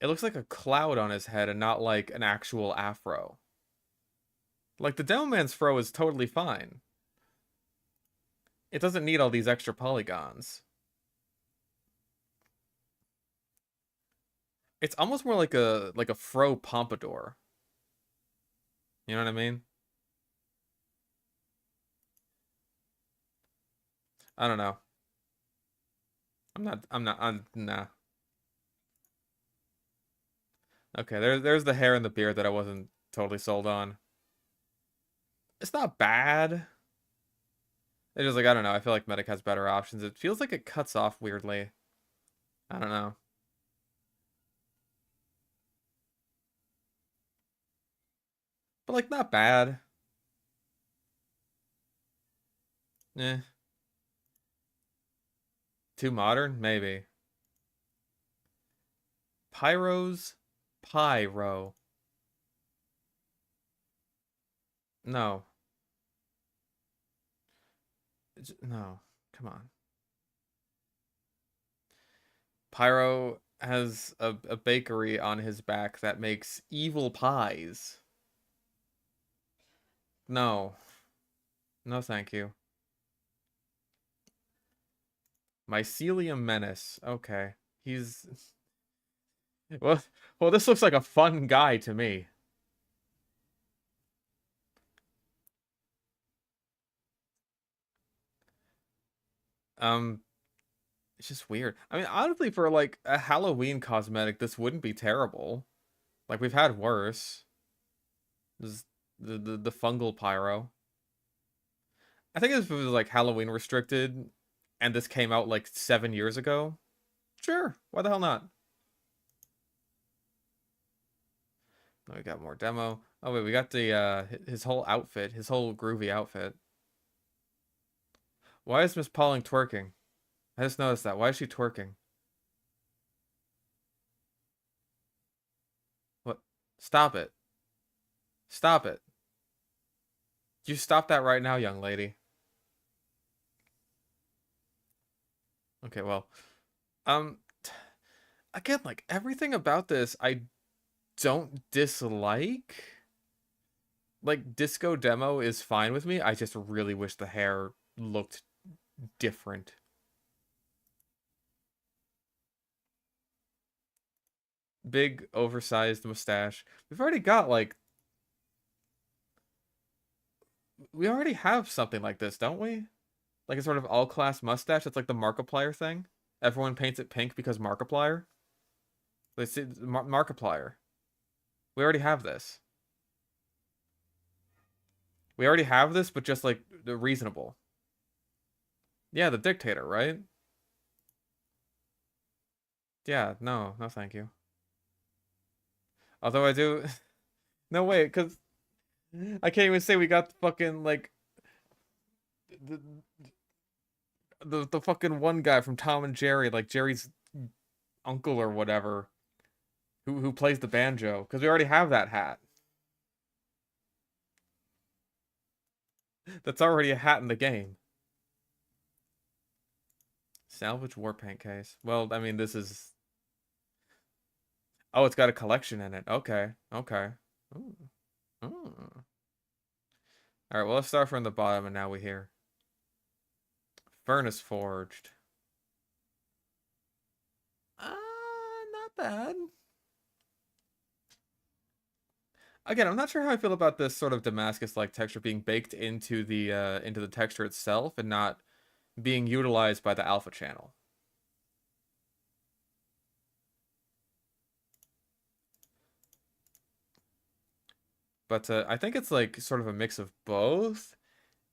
It looks like a cloud on his head and not like an actual afro. Like the Demo Man's fro is totally fine. It doesn't need all these extra polygons. It's almost more like a fro pompadour. You know what I mean? I don't know. I'm nah. Okay, there's the hair and the beard that I wasn't totally sold on. It's not bad. It's just like, I don't know, I feel like Medic has better options. It feels like it cuts off weirdly. I don't know. but like not bad. Eh. Too modern? Maybe. Pyro's Pyro. No. No. Come on. Pyro has a bakery on his back that makes evil pies. No. No, thank you. Mycelium Menace. Okay. He's well, well, this looks like a fun guy to me. Um, it's just weird. I mean, honestly, for like a Halloween cosmetic, this wouldn't be terrible. Like we've had worse. This is the fungal pyro. I think if it was like Halloween restricted and this came out like 7 years ago, sure, why the hell not? Oh, we got more demo. Oh wait, we got the his whole outfit, his whole groovy outfit. Why is Miss Pauling twerking? I just noticed that. Why is she twerking? What? Stop it. Stop it. You stop that right now, young lady. Okay, well, um, again, like everything about this, I don't dislike. Like disco demo is fine with me. I just really wish the hair looked different. Big oversized mustache. We've already got like we already have something like this, don't we? Like a sort of all-class mustache. It's like the Markiplier thing. Everyone paints it pink because Markiplier. They see Markiplier. We already have this. We already have this, but just like reasonable. Yeah, the dictator, right? Yeah, no, no, thank you. Although I do, no wait, because I can't even say we got the fucking like the, the fucking one guy from Tom and Jerry, like Jerry's uncle or whatever, who plays the banjo, because we already have that hat. That's already a hat in the game. Salvage war paint case. Well, I mean, this is. Oh, it's got a collection in it. Okay, okay. Ooh. Ooh. All right, well, let's start from the bottom, and now we hear furnace forged. Not bad. Again, I'm not sure how I feel about this sort of Damascus-like texture being baked into the texture itself and not being utilized by the alpha channel. But I think it's like sort of a mix of both.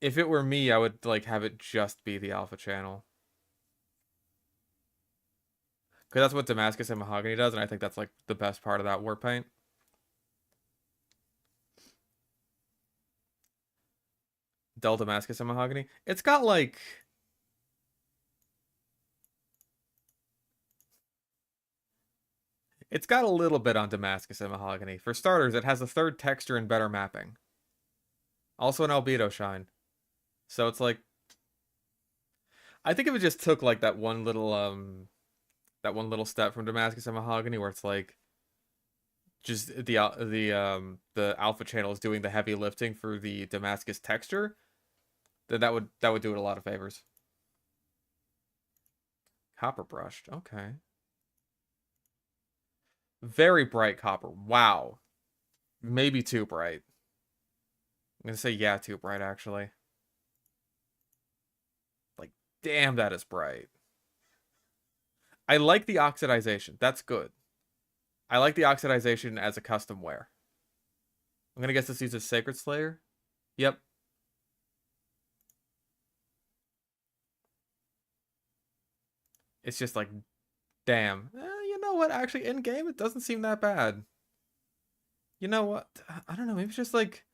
If it were me, I would like have it just be the alpha channel. Because that's what Damascus and Mahogany does, and I think that's like the best part of that war paint. Dull Damascus and Mahogany. It's got like it's got a little bit on Damascus and Mahogany. For starters, it has a third texture and better mapping. Also an albedo shine. So it's like I think if it just took like that one little step from Damascus and Mahogany where it's like just the alpha channel is doing the heavy lifting for the Damascus texture, then that would do it a lot of favors. Copper brushed. Okay. Very bright copper. Wow. Maybe too bright. I'm gonna say yeah, too bright actually. Like, damn, that is bright. I like the oxidization. That's good. I like the oxidization as a custom wear. I'm gonna guess this uses Sacred Slayer. Yep. It's just like, damn. You know what? Actually, in game, it doesn't seem that bad. You know what? I don't know. Maybe it's just like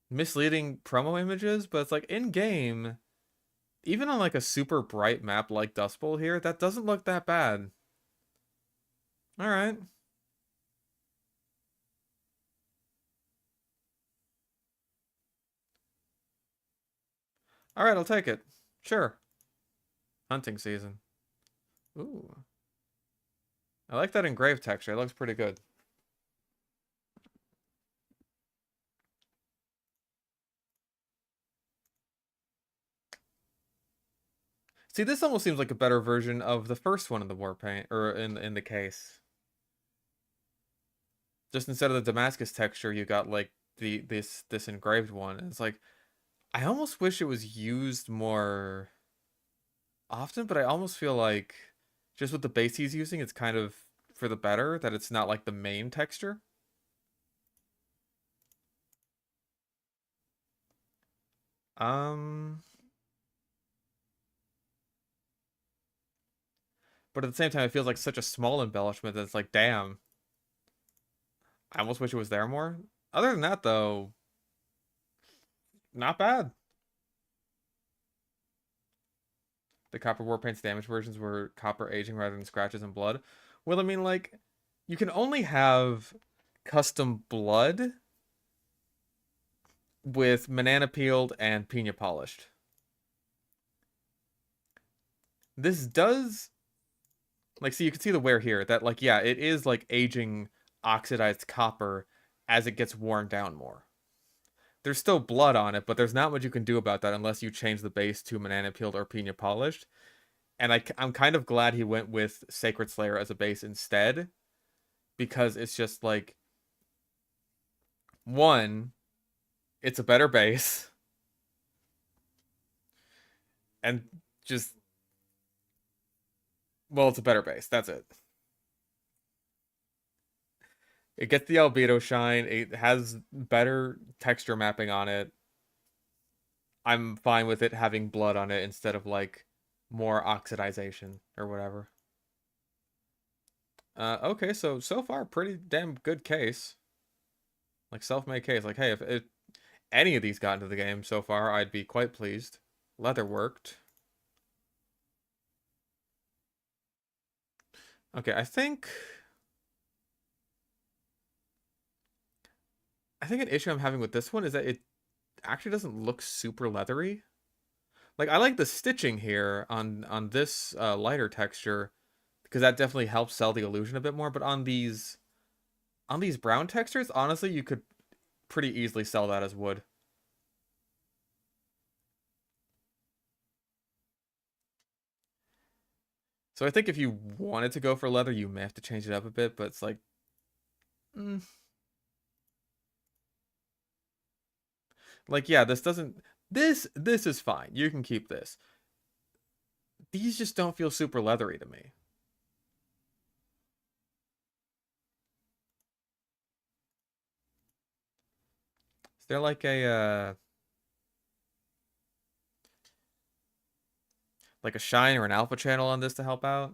misleading promo images, but it's like in game, even on like a super bright map like Dust Bowl here, that doesn't look that bad. All right. All right, I'll take it. Sure. Hunting season. Ooh. I like that engraved texture. It looks pretty good. See, this almost seems like a better version of the first one in the war paint or in the case. Just instead of the Damascus texture, you got like this engraved one. And it's like I almost wish it was used more often, but I almost feel like just with the base he's using, it's kind of for the better that it's not like the main texture. Um, but at the same time, it feels like such a small embellishment that it's like, damn, I almost wish it was there more. Other than that, though, not bad. The Copper War Paint's damage versions were copper aging rather than scratches and blood. Well, I mean, like, you can only have custom blood with banana peeled and pina polished. This does like see you can see the wear here that like yeah, it is like aging oxidized copper as it gets worn down more. There's still blood on it, but there's not much you can do about that unless you change the base to banana peeled or pina polished. And I'm kind of glad he went with Sacred Slayer as a base instead because it's just like one, it's a better base, and just well, it's a better base. That's it. It gets the albedo shine. It has better texture mapping on it. I'm fine with it having blood on it instead of like more oxidization or whatever. Okay, so far pretty damn good case. Like self-made case. Like, hey, if any of these got into the game so far, I'd be quite pleased. Leather worked. Okay, I think an issue I'm having with this one is that it actually doesn't look super leathery. Like I like the stitching here on this lighter texture because that definitely helps sell the illusion a bit more, but on these brown textures, honestly, you could pretty easily sell that as wood. So I think if you wanted to go for leather, you may have to change it up a bit, but it's like, mm, like yeah, this doesn't. This is fine. You can keep this. These just don't feel super leathery to me. Is there like a shine or an alpha channel on this to help out?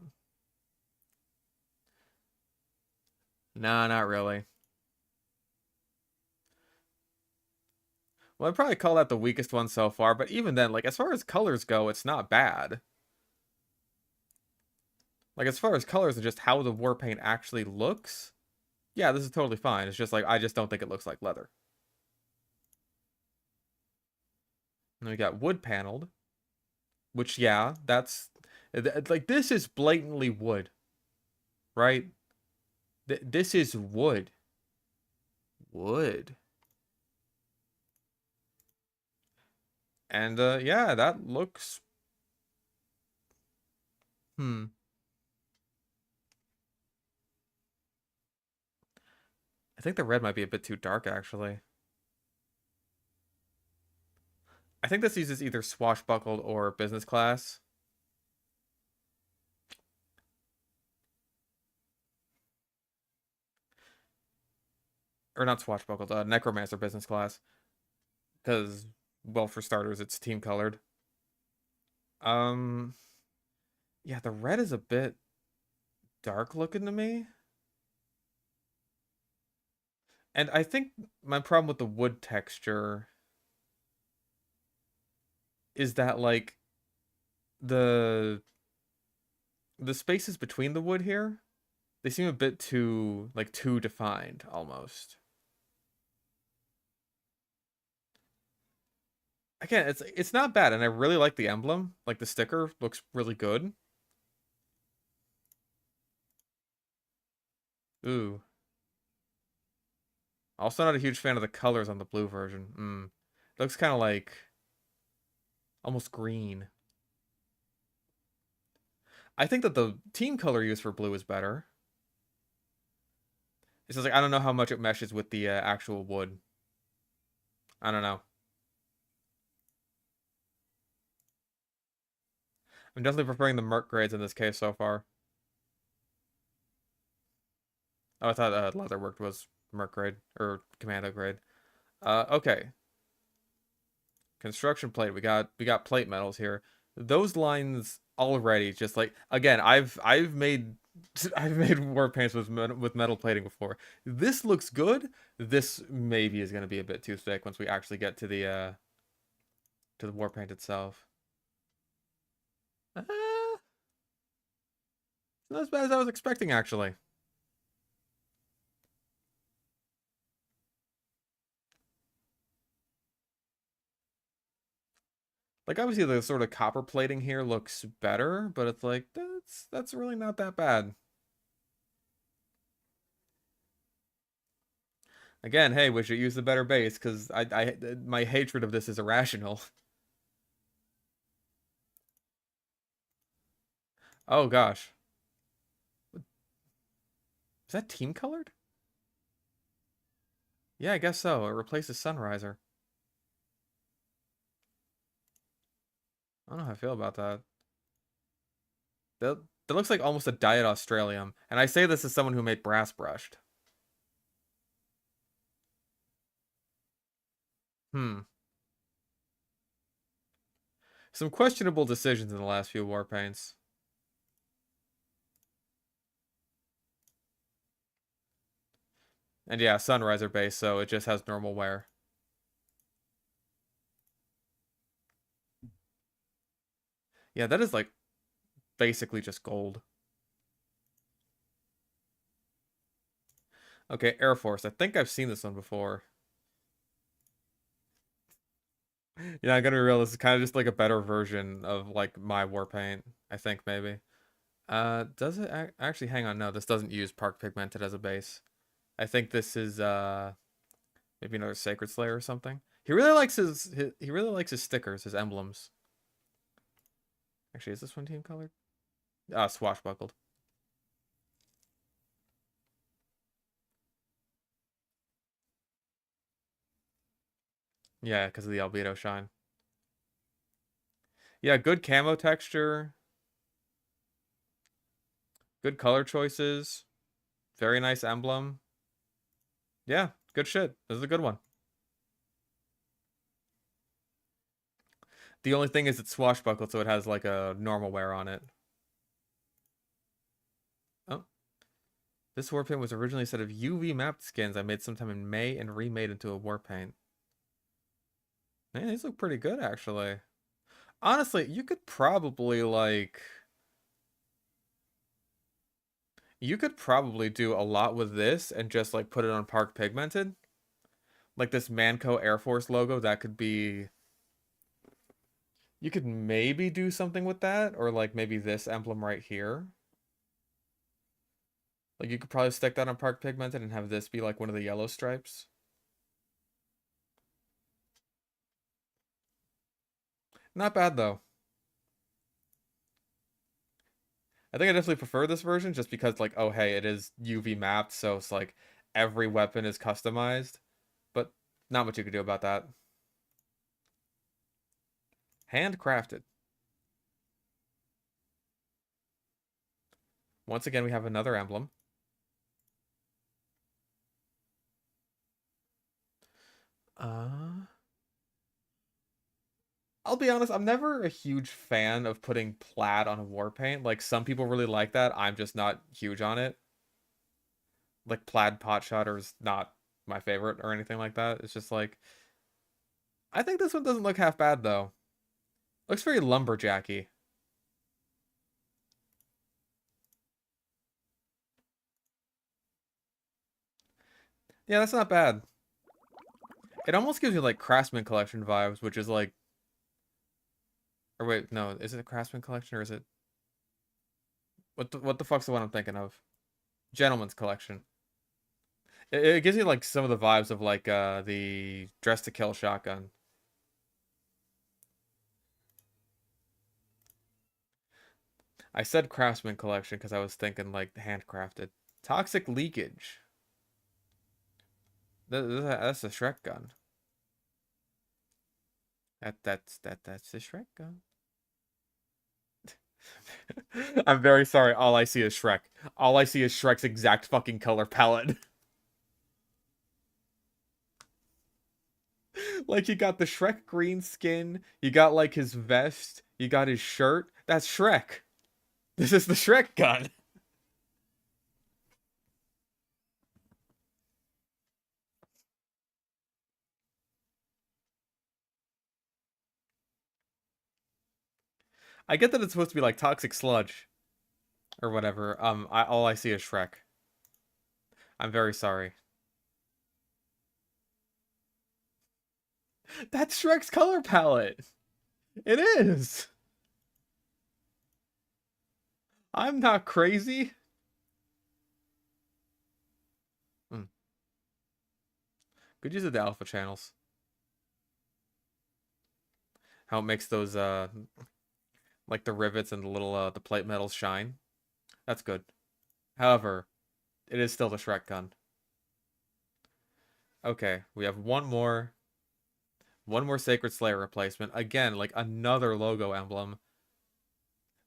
Nah, not really. Well, I'd probably call that the weakest one so far, but even then, like as far as colors go, it's not bad. Like as far as colors and just how the war paint actually looks, yeah, this is totally fine. It's just like I just don't think it looks like leather. And we got wood paneled, which yeah, that's like this is blatantly wood, right? This is wood. Wood. And yeah, that looks hmm. I think the red might be a bit too dark actually. I think this uses either swashbuckled or business class. Or not swashbuckled, necromancer business class. Because well, for starters, it's team colored. Um yeah, the red is a bit dark looking to me. And I think my problem with the wood texture is that like the the spaces between the wood here, they seem a bit too like too defined almost. Again, it's not bad, and I really like the emblem. Like the sticker looks really good. Ooh. Also not a huge fan of the colors on the blue version. It looks kind of like almost green. I think that the team color used for blue is better. It's just like I don't know how much it meshes with the actual wood. I don't know. I'm definitely preferring the Merc grades in this case so far. Oh, I thought Leatherworked was Merc grade or Commando grade. Okay. Construction plate. We got plate metals here. Those lines already just like again, I've made I've made war paints with metal plating before. This looks good. This maybe is going to be a bit too thick once we actually get to the war paint itself. Not as bad as I was expecting actually. Like obviously the sort of copper plating here looks better, but it's like that's really not that bad. Again, hey, we should use the better base because I my hatred of this is irrational. Oh gosh, is that team colored? Yeah, I guess so. It replaces Sunriser. I don't know how I feel about that. That looks like almost a Diet Australium, and I say this as someone who made brass brushed. Hmm. Some questionable decisions in the last few war paints. And yeah, Sunriser base, so it just has normal wear. Yeah, that is like basically just gold. Okay, Air Force. I think I've seen this one before. Yeah, I'm gonna be real. This is kind of just like a better version of like my war paint. I think maybe. Does it actually? Hang on. No, this doesn't use Park Pigmented as a base. I think this is maybe another Sacred Slayer or something. He really likes he really likes his stickers, his emblems. Actually, is this one team colored? Swashbuckled. Yeah, because of the albedo shine. Yeah, good camo texture, good color choices, very nice emblem. Yeah, good shit. This is a good one. The only thing is it's swashbuckled, so it has like a normal wear on it. Oh, this war paint was originally a set of UV mapped skins I made sometime in May and remade into a war paint. Man, these look pretty good actually. Honestly, you could probably do a lot with this and just like put it on Park Pigmented. Like this Manco Air Force logo, that could be you could maybe do something with that, or like maybe this emblem right here. Like you could probably stick that on Park Pigmented and have this be like one of the yellow stripes. Not bad though. I think I definitely prefer this version just because like, oh hey, it is UV mapped, so it's like every weapon is customized. But not much you could do about that. Handcrafted. Once again, we have another emblem. Uh, I'll be honest, I'm never a huge fan of putting plaid on a war paint. Like some people really like that. I'm just not huge on it. Like plaid pot shotter is not my favorite or anything like that. It's just like I think this one doesn't look half bad though. Looks very lumberjacky. Yeah, that's not bad. It almost gives me like Craftsman Collection vibes, which is like, or wait, no, is it a Craftsman Collection or is it what the fuck's the one I'm thinking of? Gentleman's Collection. It gives you like some of the vibes of like the Dress to Kill shotgun. I said Craftsman Collection because I was thinking like handcrafted. Toxic Leakage. That's a Shrek gun. That's the Shrek gun. I'm very sorry. All I see is Shrek. All I see is Shrek's exact fucking color palette. Like you got the Shrek green skin, you got like his vest, you got his shirt. That's Shrek. This is the Shrek gun. I get that it's supposed to be like toxic sludge or whatever. All I see is Shrek. I'm very sorry. That's Shrek's color palette. It is. I'm not crazy. Hmm. Good use of the alpha channels. How it makes those like the rivets and the little the plate metals shine. That's good. However, it is still the Shrek gun. Okay, we have one more Sacred Slayer replacement. Again, like another logo emblem.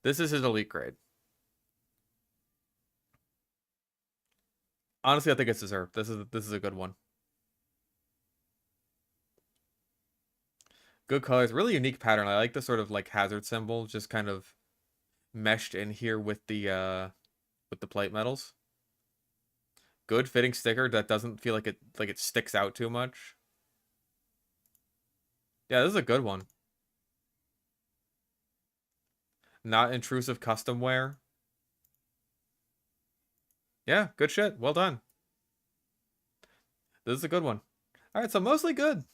This is his elite grade. Honestly, I think it's deserved. This is a good one. Good colors, really unique pattern. I like the sort of like hazard symbol just kind of meshed in here with the plate metals. Good fitting sticker that doesn't feel like it sticks out too much. Yeah, this is a good one. Not intrusive custom wear. Yeah, good shit. Well done. This is a good one. All right, so mostly good.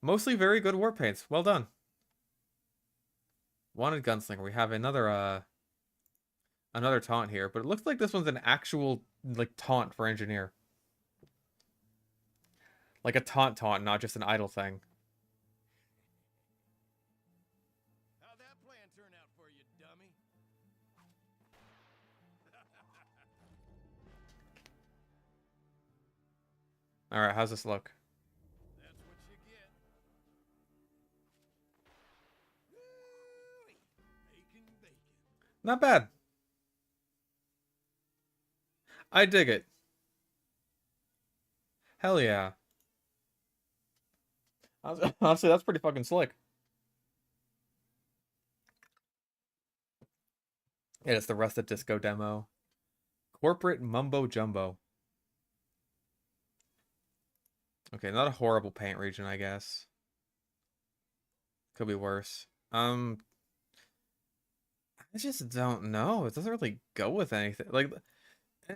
Mostly very good war paints. Well done. Wanted Gunslinger. We have another taunt here, but it looks like this one's an actual like taunt for engineer. Like a taunt, not just an idle thing. How'd that plan turn out for you, dummy? All right, how's this look? That's what you get. Woo-wee. Bacon, bacon. Not bad. I dig it. Hell yeah. Honestly, that's pretty fucking slick. Yeah, it's the Rusted Disco demo. Corporate Mumbo Jumbo. Okay, not a horrible paint region, I guess. Could be worse. I just don't know. It doesn't really go with anything. Like,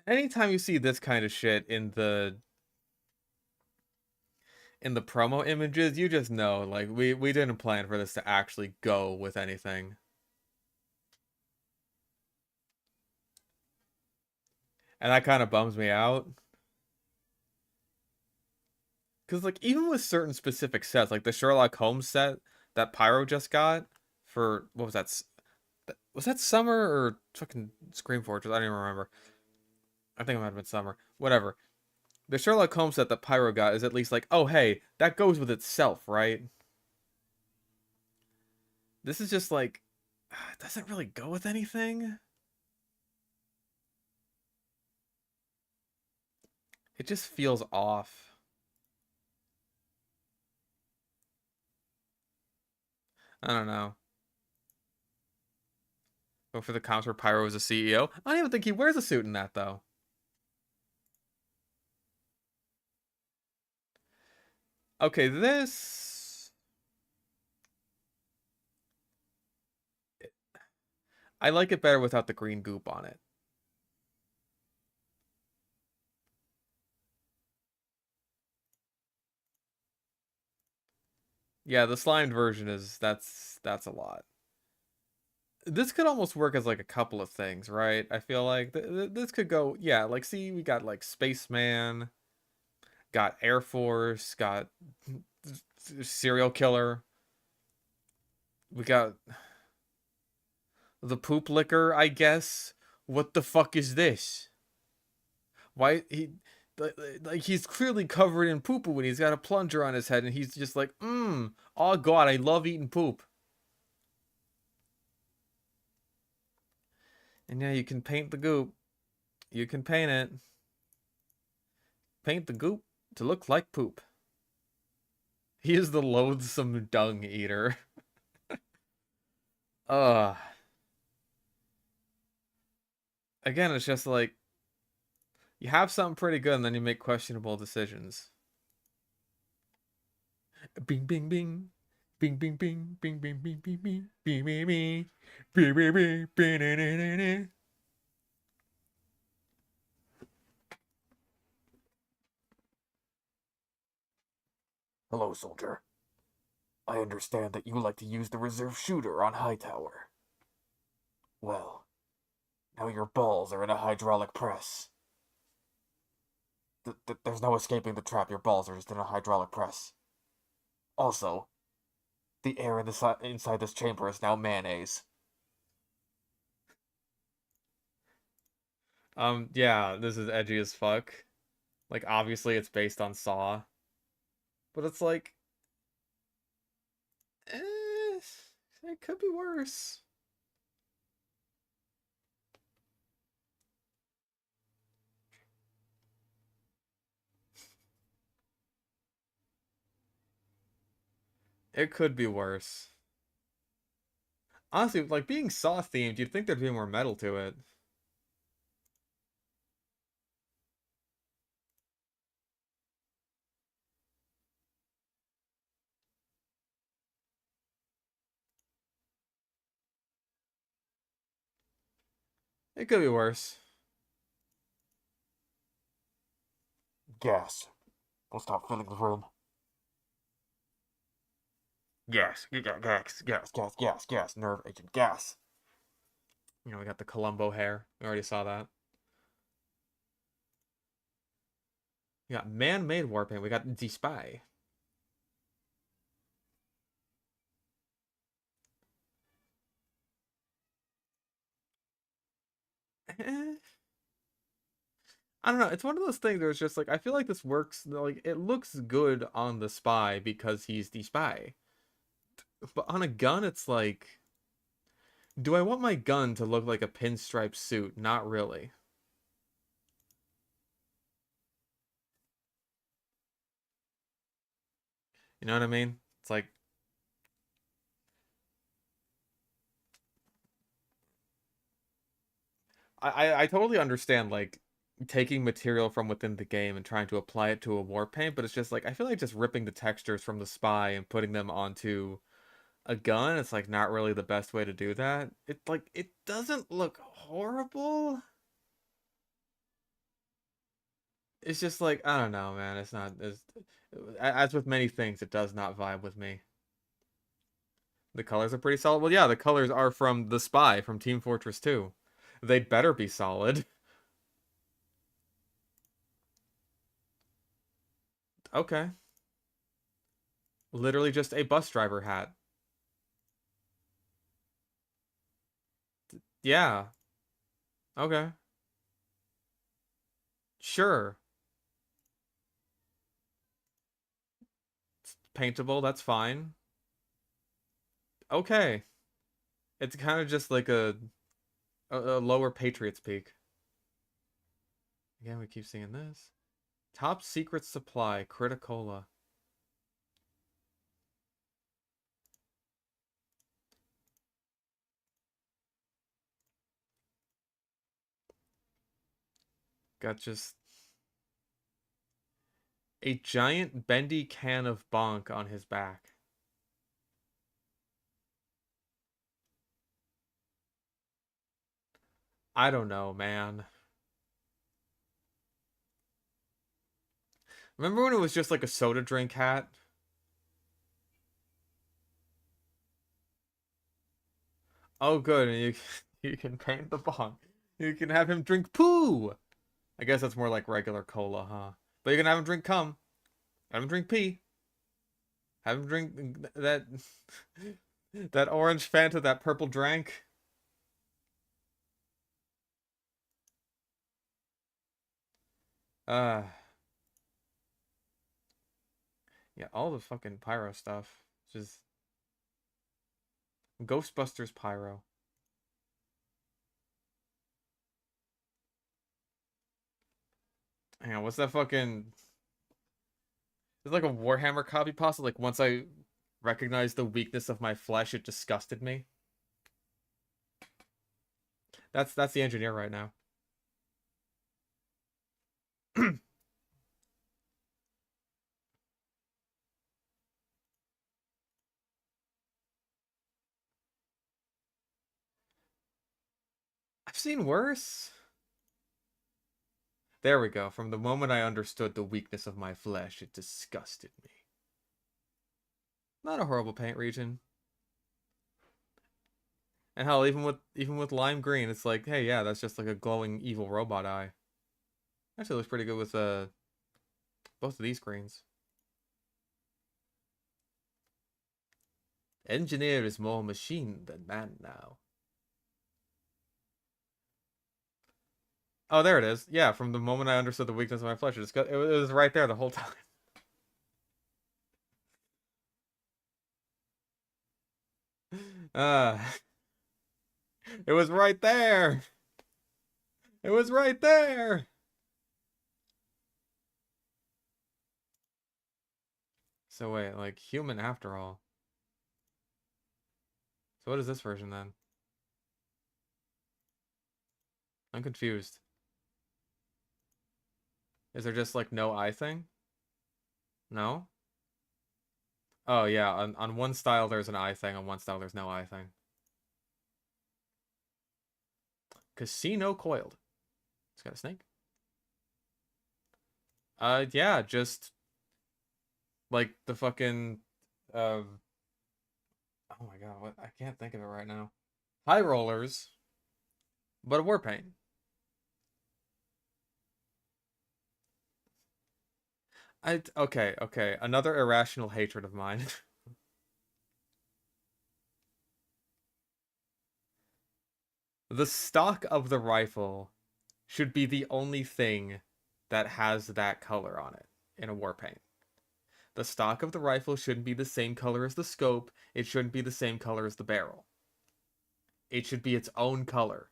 anytime you see this kind of shit in the promo images, you just know, like, we didn't plan for this to actually go with anything. And that kind of bums me out. Because, like, even with certain specific sets, like the Sherlock Holmes set that Pyro just got for, what was that? Was that Summer or fucking Scream Fortress? I don't even remember. I think it might have been Summer. Whatever. The Sherlock Holmes set that Pyro got is at least like, oh, hey, that goes with itself, right? This is just like, it doesn't really go with anything. It just feels off. I don't know. But for the comics where Pyro was a CEO, I don't even think he wears a suit in that, though. Okay, this... I like it better without the green goop on it. Yeah, the slimed version is that's a lot. This could almost work as like a couple of things, right? I feel like this could go, yeah, like see, we got like Spaceman, got Air Force, got serial killer. We got the poop liquor, I guess. What the fuck is this? Why he like he's clearly covered in poo poo and he's got a plunger on his head and he's just like, oh god, I love eating poop. And yeah, you can paint the goop. You can paint it. Paint the goop to look like poop. He is the loathsome dung eater. Ugh. Again, it's just like you have something pretty good and then you make questionable decisions. Bing bing bing. Bing bing bing bing bing bing bing bing bing bing bing bing bing bing bing bing. Hello, soldier. I understand that you like to use the reserve shooter on Hightower. Well, now your balls are in a hydraulic press. There's no escaping the trap. Your balls are just in a hydraulic press. Also, the air inside this chamber is now mayonnaise. Yeah, this is edgy as fuck. Like obviously it's based on Saw, but it's like it could be worse. It could be worse. Honestly, like being Saw themed, you'd think there'd be more metal to it. It could be worse. Gas. We'll stop filling the room. Gas. Gas. Nerve agent gas. You know, we got the Columbo hair. We already saw that. We got man-made warpaint. We got the spy. Eh. I don't know. It's one of those things where it's just like I feel like this works. Like it looks good on the spy because he's the spy, but on a gun, it's like, do I want my gun to look like a pinstripe suit? Not really. You know what I mean? It's like I totally understand like taking material from within the game and trying to apply it to a war paint, but it's just like I feel like just ripping the textures from the spy and putting them onto a gun, it's like not really the best way to do that. It like it doesn't look horrible. It's just like I don't know, man. It's not as with many things, it does not vibe with me. The colors are pretty solid. Well, yeah, the colors are from The Spy from Team Fortress 2. They'd better be solid. Okay. Literally just a bus driver hat. Yeah. Okay. Sure. It's paintable, that's fine. Okay. It's kind of just like a lower Patriots peak. Again, we keep seeing this. Top secret supply, Criticola. Got just a giant bendy can of bonk on his back. I don't know, man. Remember when it was just like a soda drink hat? Oh, good. And you you can paint the bong. You can have him drink poo. I guess that's more like regular cola, huh? But you can have him drink cum. Have him drink pee. Have him drink that that orange Fanta, that purple drank. Uh, yeah, all the fucking pyro stuff. Just Ghostbusters pyro. Hang on, what's that fucking? It's like a Warhammer copy pasta. Like once I recognized the weakness of my flesh, it disgusted me. That's the engineer right now. I've seen worse. There we go. From the moment I understood the weakness of my flesh, it disgusted me. Not a horrible paint region. And hell, even with lime green, it's like, hey, yeah, that's just like a glowing evil robot eye. Actually looks pretty good with both of these greens. Engineer is more machine than man now. Oh, there it is. Yeah, from the moment I understood the weakness of my flesh, it was right there the whole time. Uh, it was right there. It was right there. So wait, like human after all. So what is this version then? I'm confused. Is there just like no eye thing? No? Oh yeah, on one style there's an eye thing, on one style there's no eye thing. Casino coiled. It's got a snake. Yeah, just like the fucking oh my god, what I can't think of it right now. High rollers, but a war paint. Okay, another irrational hatred of mine. The stock of the rifle should be the only thing that has that color on it in a war paint. The stock of the rifle shouldn't be the same color as the scope. It shouldn't be the same color as the barrel. It should be its own color.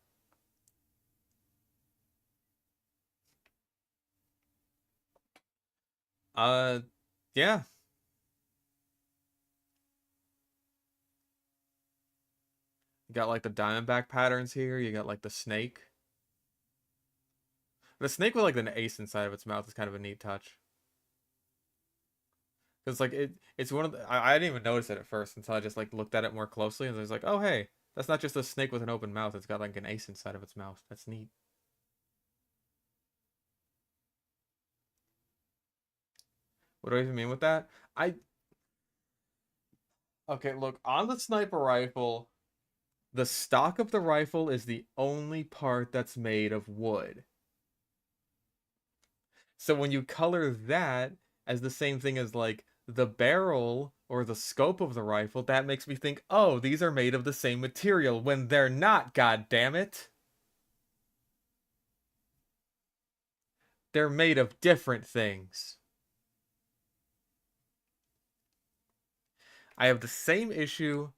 Uh, yeah. You got like the diamondback patterns here. You got like the snake. The snake with like an ace inside of its mouth is kind of a neat touch. Because like it's one of I didn't even notice it at first until I just like looked at it more closely and I was like, oh hey, that's not just a snake with an open mouth. It's got like an ace inside of its mouth. That's neat. What do I even mean with that? I Okay, look, on the sniper rifle, the stock of the rifle is the only part that's made of wood. So when you color that as the same thing as like the barrel or the scope of the rifle, that makes me think, oh, these are made of the same material when they're not, god damn it. They're made of different things. I have the same issue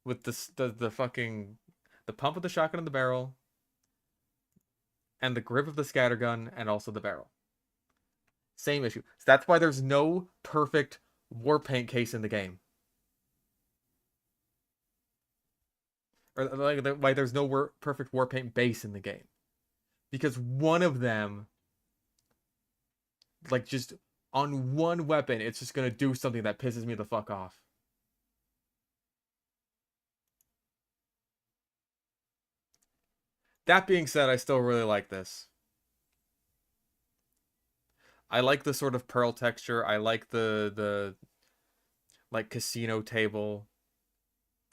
with the fucking the pump of the shotgun and the barrel and the grip of the scattergun and also the barrel. Same issue. So that's why there's no perfect war paint case in the game. Or like why there's no perfect war paint base in the game. Because one of them, like just on one weapon, it's just gonna do something that pisses me the fuck off. That being said, I still really like this. I like the sort of pearl texture. I like the like casino table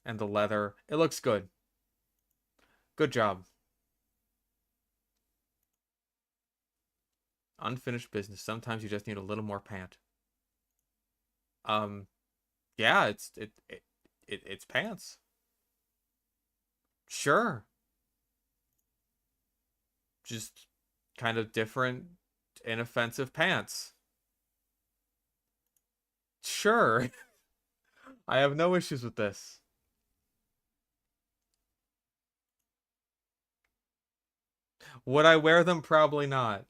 and the leather. It looks good. Good job. Unfinished business. Sometimes you just need a little more pant. Um, yeah, it's pants. Sure. Just kind of different, inoffensive pants. Sure. I have no issues with this. Would I wear them? Probably not.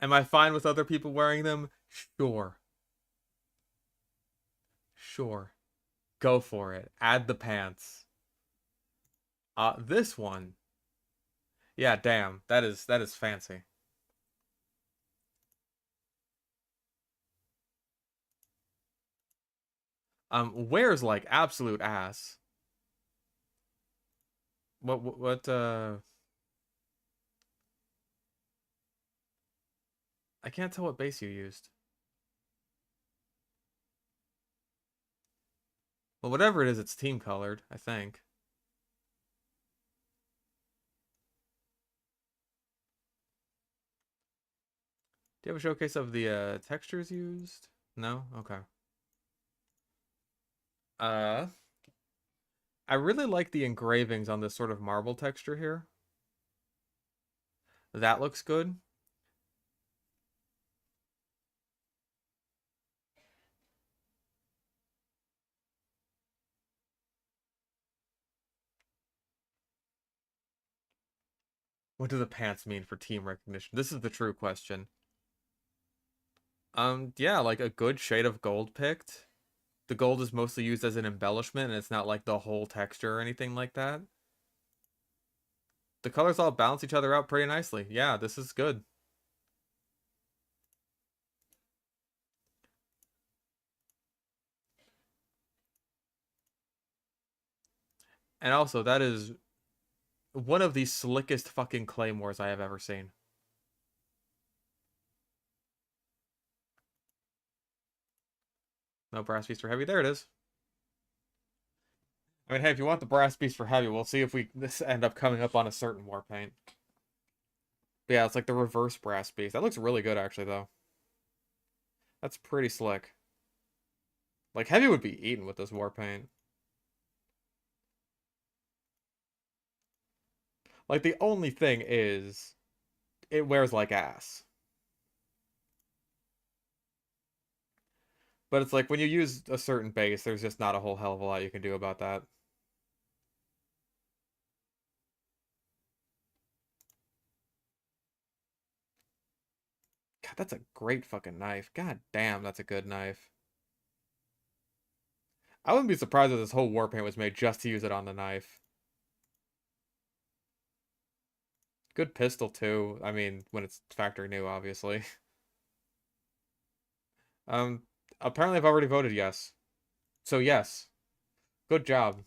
Am I fine with other people wearing them? Sure. Sure. Go for it. Add the pants. This one. Yeah, damn. That is fancy. Wears like absolute ass. What I can't tell what base you used. Well, whatever it is, it's team colored, I think. Do you have a showcase of the textures used? No? Okay. Uh, I really like the engravings on this sort of marble texture here. That looks good. What do the pants mean for team recognition? This is the true question. Yeah, like a good shade of gold picked. The gold is mostly used as an embellishment, and it's not like the whole texture or anything like that. The colors all balance each other out pretty nicely. Yeah, this is good. And also, that is one of the slickest fucking claymores I have ever seen. No brass piece for heavy. There it is. I mean, hey, if you want the brass piece for heavy, we'll see if we this end up coming up on a certain war paint. But yeah, it's like the reverse brass piece. That looks really good, actually, though. That's pretty slick. Like, heavy would be eaten with this war paint. Like, the only thing is, it wears like ass. But it's like, when you use a certain base, there's just not a whole hell of a lot you can do about that. God, that's a great fucking knife. God damn, that's a good knife. I wouldn't be surprised if this whole war paint was made just to use it on the knife. Good pistol, too. I mean, when it's factory new, obviously. Um, Apparently I've already voted yes. So yes. Good job.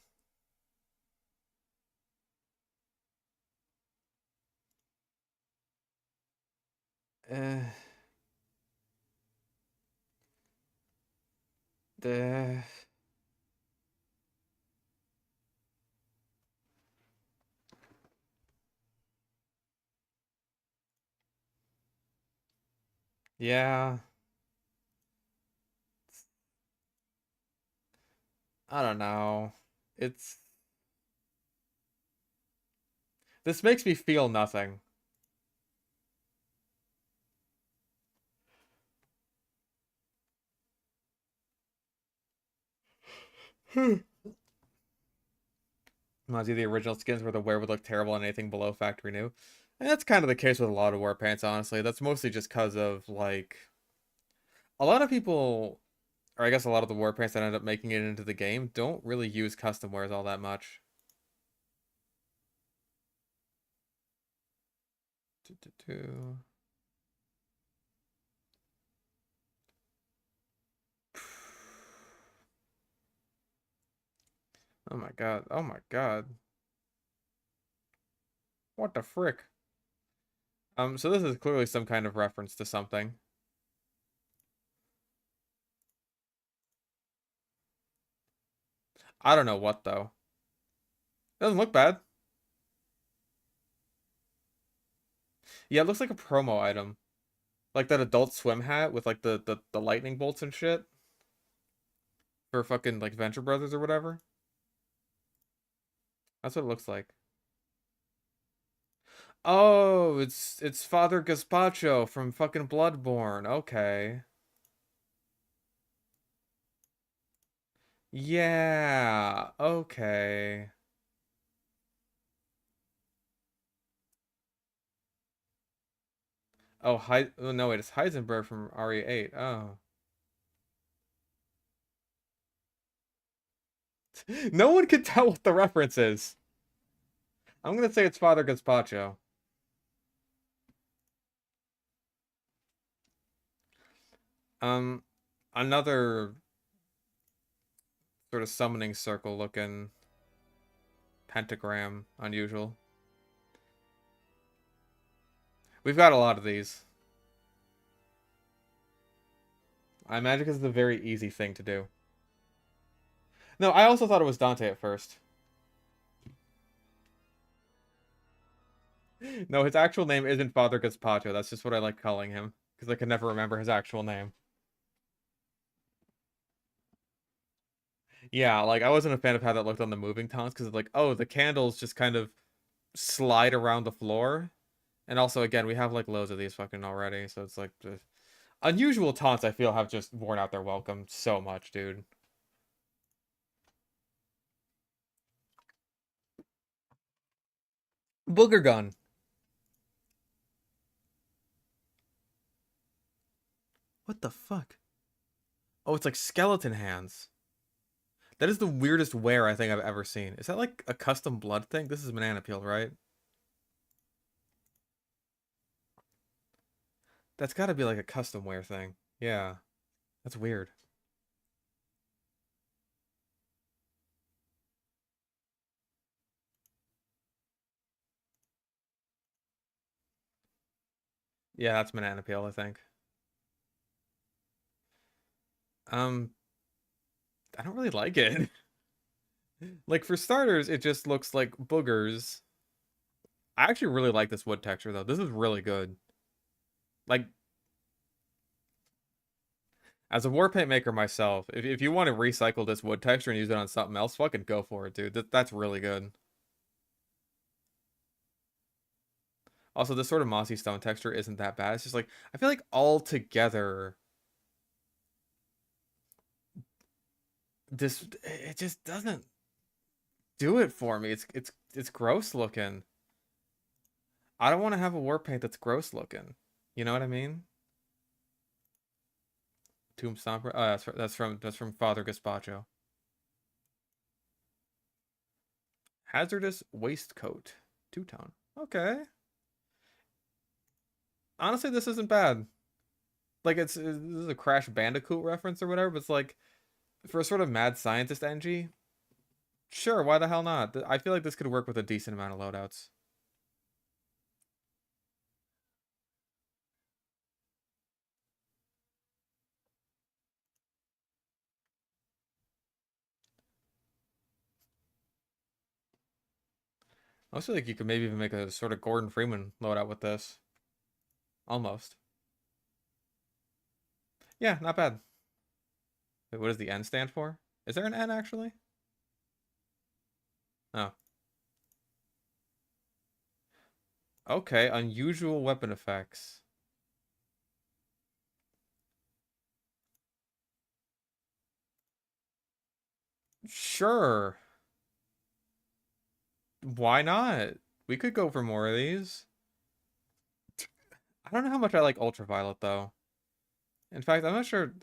Uh, the yeah. I don't know. It's this makes me feel nothing. Reminds you of the original skins where the wear would look terrible on anything below factory new. And that's kind of the case with a lot of war pants, honestly. That's mostly just because of like a lot of people, or I guess a lot of the war pants that end up making it into the game don't really use custom wears all that much. Do. Oh my god. Oh my god. What the frick? So this is clearly some kind of reference to something. I don't know what, though. Doesn't look bad. Yeah, it looks like a promo item. Like that Adult Swim hat with like the lightning bolts and shit. For fucking like Venture Brothers or whatever. That's what it looks like. Oh, it's Father Gazpacho from fucking Bloodborne. Okay. Yeah, okay. Oh, oh no, wait, it's Heisenberg from RE8. Oh. No one can tell what the reference is. I'm gonna say it's Father Gazpacho. Um, Another sort of summoning circle looking pentagram, unusual. We've got a lot of these. I imagine because it's a very easy thing to do. No, I also thought it was Dante at first. No, his actual name isn't Father Gazpacho. That's just what I like calling him because I can never remember his actual name. Yeah, like I wasn't a fan of how that looked on the moving taunts because like, oh, the candles just kind of slide around the floor. And also, again, we have like loads of these fucking already, so it's like the unusual taunts I feel have just worn out their welcome so much, dude. Booger gun. What the fuck? Oh, it's like skeleton hands. That is the weirdest wear I think I've ever seen. Is that like a custom blood thing? This is banana peel, right? That's got to be like a custom wear thing. Yeah, that's weird. Yeah, that's banana peel, I think. Um, I don't really like it. Like for starters, it just looks like boogers. I actually really like this wood texture though. This is really good. Like as a war paint maker myself, if you want to recycle this wood texture and use it on something else, fucking go for it, dude. That's really good. Also, this sort of mossy stone texture isn't that bad. It's just like I feel like all together, this it just doesn't do it for me. It's gross looking. I don't want to have a war paint that's gross looking. You know what I mean? Tomb Stomper. Oh, that's from Father Gazpacho. Hazardous waistcoat. Two-tone. Okay. Honestly, this isn't bad. Like this is a Crash Bandicoot reference or whatever, but it's like for a sort of mad scientist NG, sure, why the hell not? I feel like this could work with a decent amount of loadouts. I also think you could maybe even make a sort of Gordon Freeman loadout with this. Almost. Yeah, not bad. Wait, what does the N stand for? Is there an N actually? Oh. Okay, unusual weapon effects. Sure. Why not? We could go for more of these. I don't know how much I like Ultraviolet though. In fact, I'm not sure.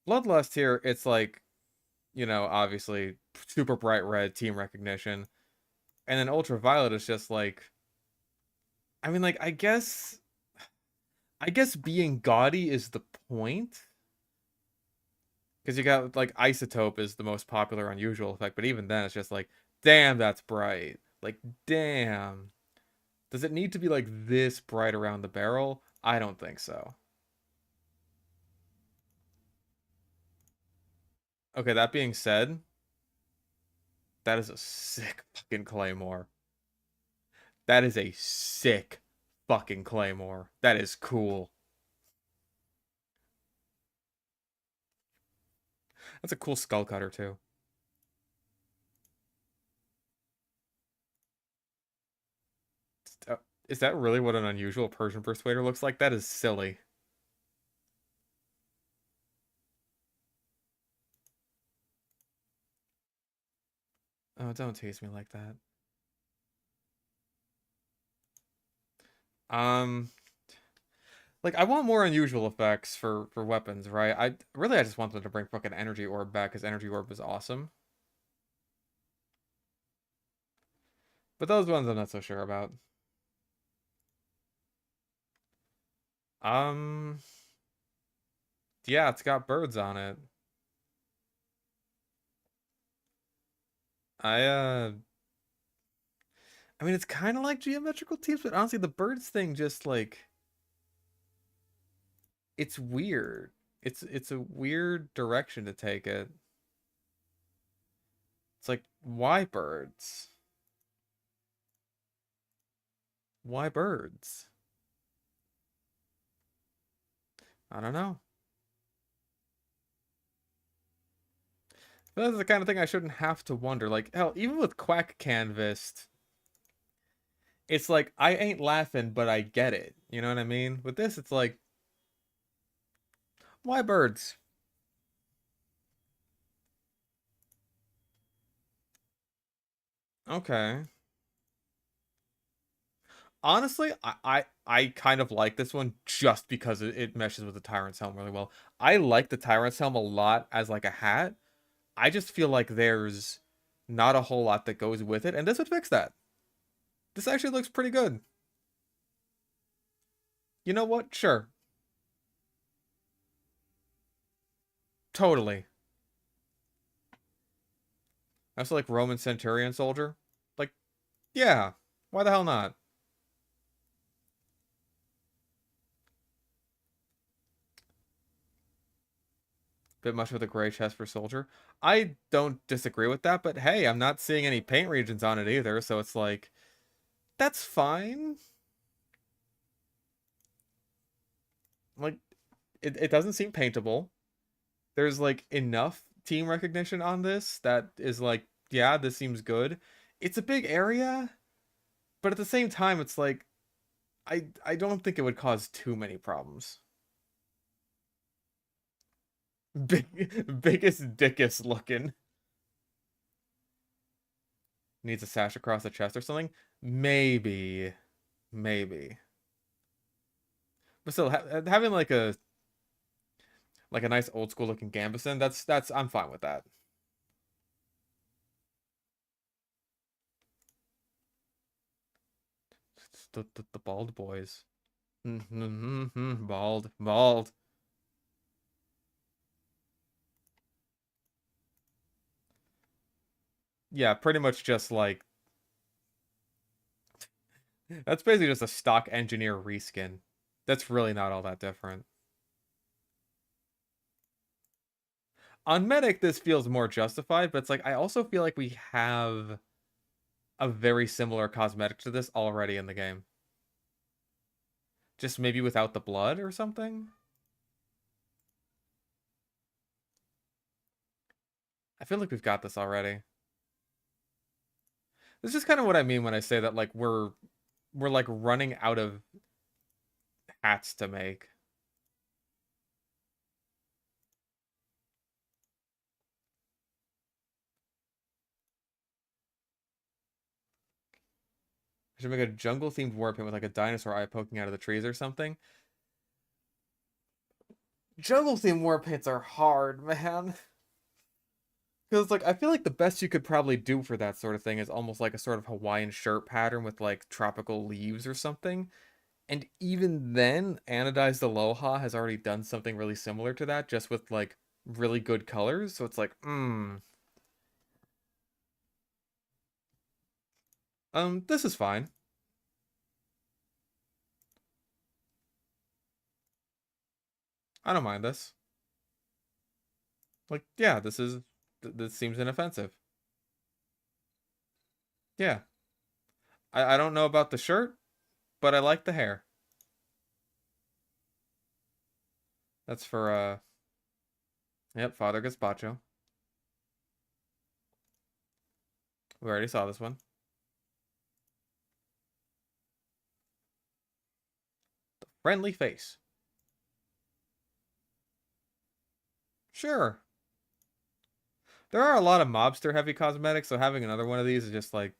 Bloodlust here, it's like, obviously super bright red team recognition. And then Ultraviolet is just like, I mean, like, I guess being gaudy is the point. Because you got, like, Isotope is the most popular unusual effect. But even then, it's just like, damn, that's bright. Like, damn. Does it need to be like this bright around the barrel? I don't think so. Okay, that being said, that is a sick fucking claymore. That is a sick fucking claymore. That is cool. That's a cool skull cutter too. Uh, Is that really what an unusual Persian Persuader looks like? That is silly. Oh, don't tease me like that. Um, like I want more unusual effects for weapons, right? I just want them to bring fucking Energy Orb back because Energy Orb is awesome. But those ones I'm not so sure about. Um, yeah, it's got birds on it. I uh I mean it's kind of like geometrical teams, but honestly the birds thing just like it's weird. It's a weird direction to take it. It's like why birds? Why birds? I don't know. But that's the kind of thing I shouldn't have to wonder. Like hell, even with Quack Canvassed, it's like I ain't laughing, but I get it. You know what I mean? With this, it's like why birds? Okay. Honestly, I kind of like this one just because it meshes with the Tyrant's Helm really well. I like the Tyrant's Helm a lot as like a hat. I just feel like there's not a whole lot that goes with it, and this would fix that. This actually looks pretty good. You know what? Sure. Totally. That's like Roman Centurion soldier. Like, yeah. Why the hell not? Bit much with a gray chest for soldier. I don't disagree with that, but hey, I'm not seeing any paint regions on it either, so it's like that's fine. Like it doesn't seem paintable. There's like enough team recognition on this that is like, yeah, this seems good. It's a big area, but at the same time, it's like I don't think it would cause too many problems. Biggest dickest looking. Needs a sash across the chest or something. Maybe, maybe. But still, having like a nice old school looking gambeson, that's I'm fine with that. The bald boys. Bald, bald. Yeah, pretty much just like that's basically just a stock engineer reskin. That's really not all that different. On Medic, this feels more justified, but it's like I also feel like we have a very similar cosmetic to this already in the game. Just maybe without the blood or something? I feel like we've got this already. This is kind of what I mean when I say that like we're like running out of hats to make. I should make a jungle themed war paint with like a dinosaur eye poking out of the trees or something. Jungle themed war paints are hard, man. Because like I feel like the best you could probably do for that sort of thing is almost like a sort of Hawaiian shirt pattern with like tropical leaves or something. And even then, Anodized Aloha has already done something really similar to that, just with like really good colors. So it's like, this is fine. I don't mind this. Like, yeah, this seems inoffensive. Yeah. I don't know about the shirt, but I like the hair. That's for, yep, Father Gazpacho. We already saw this one. The friendly face. Sure. There are a lot of mobster heavy cosmetics, so having another one of these is just like,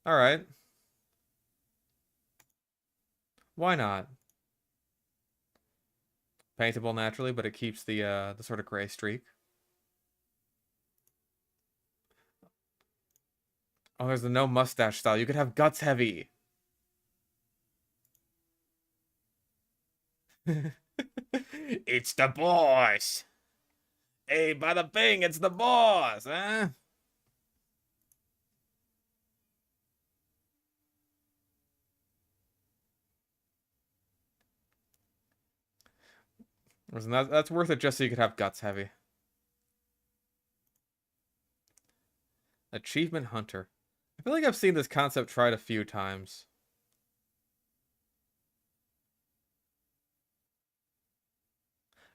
all right. Why not? Paintable naturally, but it keeps the sort of gray streak. Oh, there's the no mustache style. You could have guts heavy. It's the boss. Hey, bada bing, it's the boss, huh? Wasn't that's worth it just so you could have guts heavy. Achievement Hunter. I feel like I've seen this concept tried a few times.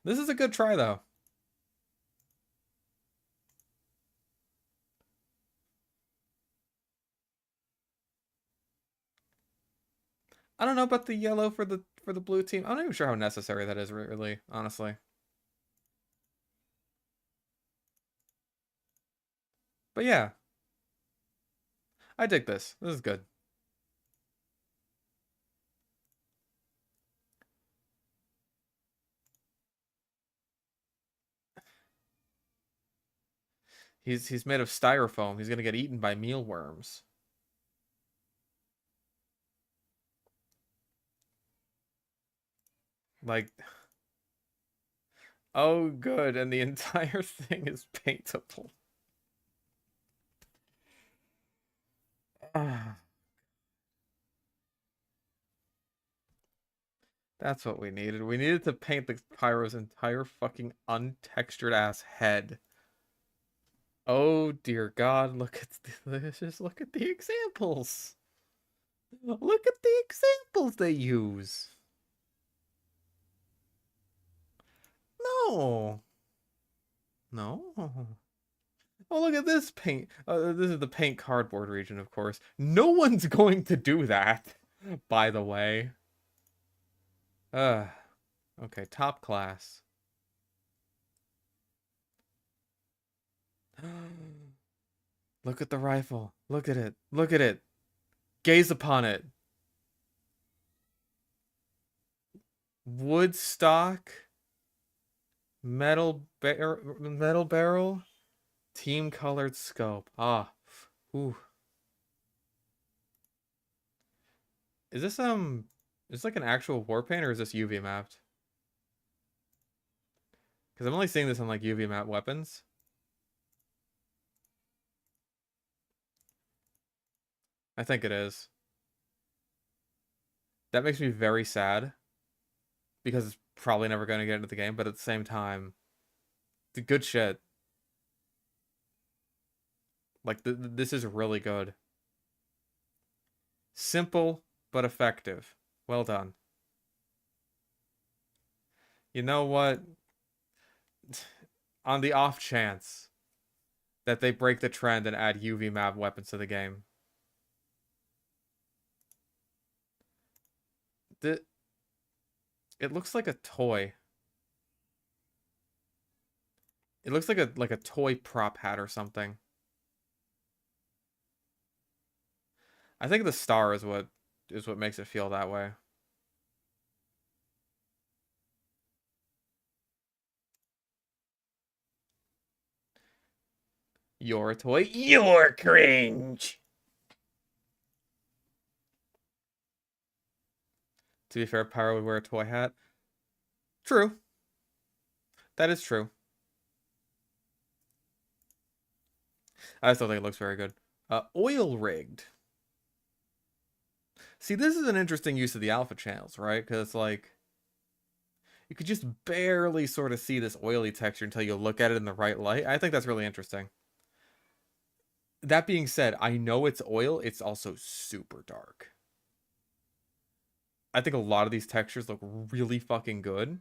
This is a good try, though. I don't know about the yellow for the blue team. I'm not even sure how necessary that is, really, honestly. But yeah, I dig this. This is good. He's made of styrofoam. He's gonna get eaten by mealworms. Like, oh, good. And the entire thing is paintable. That's what we needed. We needed to paint the Pyro's entire fucking untextured ass head. Oh dear God, look at just look at the examples. Look at the examples they use. No. No. Oh, look at this paint. This is the paint cardboard region, of course. No one's going to do that, by the way. Okay, top class. Look at the rifle. Look at it. Look at it. Gaze upon it. Woodstock. Metal barrel. Team colored scope. Ah. Ooh. Is this is this like an actual war paint or is this UV mapped? Because I'm only seeing this on like UV map weapons. I think it is. That makes me very sad. Because it's probably never going to get into the game, but at the same time, it's good shit. Like, this is really good. Simple, but effective. Well done. You know what? On the off chance that they break the trend and add UV map weapons to the game. It looks like a toy. It looks like a toy prop hat or something. I think the star is what makes it feel that way. You're a toy. You're cringe. To be fair, Pyro would wear a toy hat. True. That is true. I still think it looks very good. Oil rigged. See, this is an interesting use of the alpha channels, right? Because it's like, you could just barely sort of see this oily texture until you look at it in the right light. I think that's really interesting. That being said, I know it's oil, it's also super dark. I think a lot of these textures look really fucking good.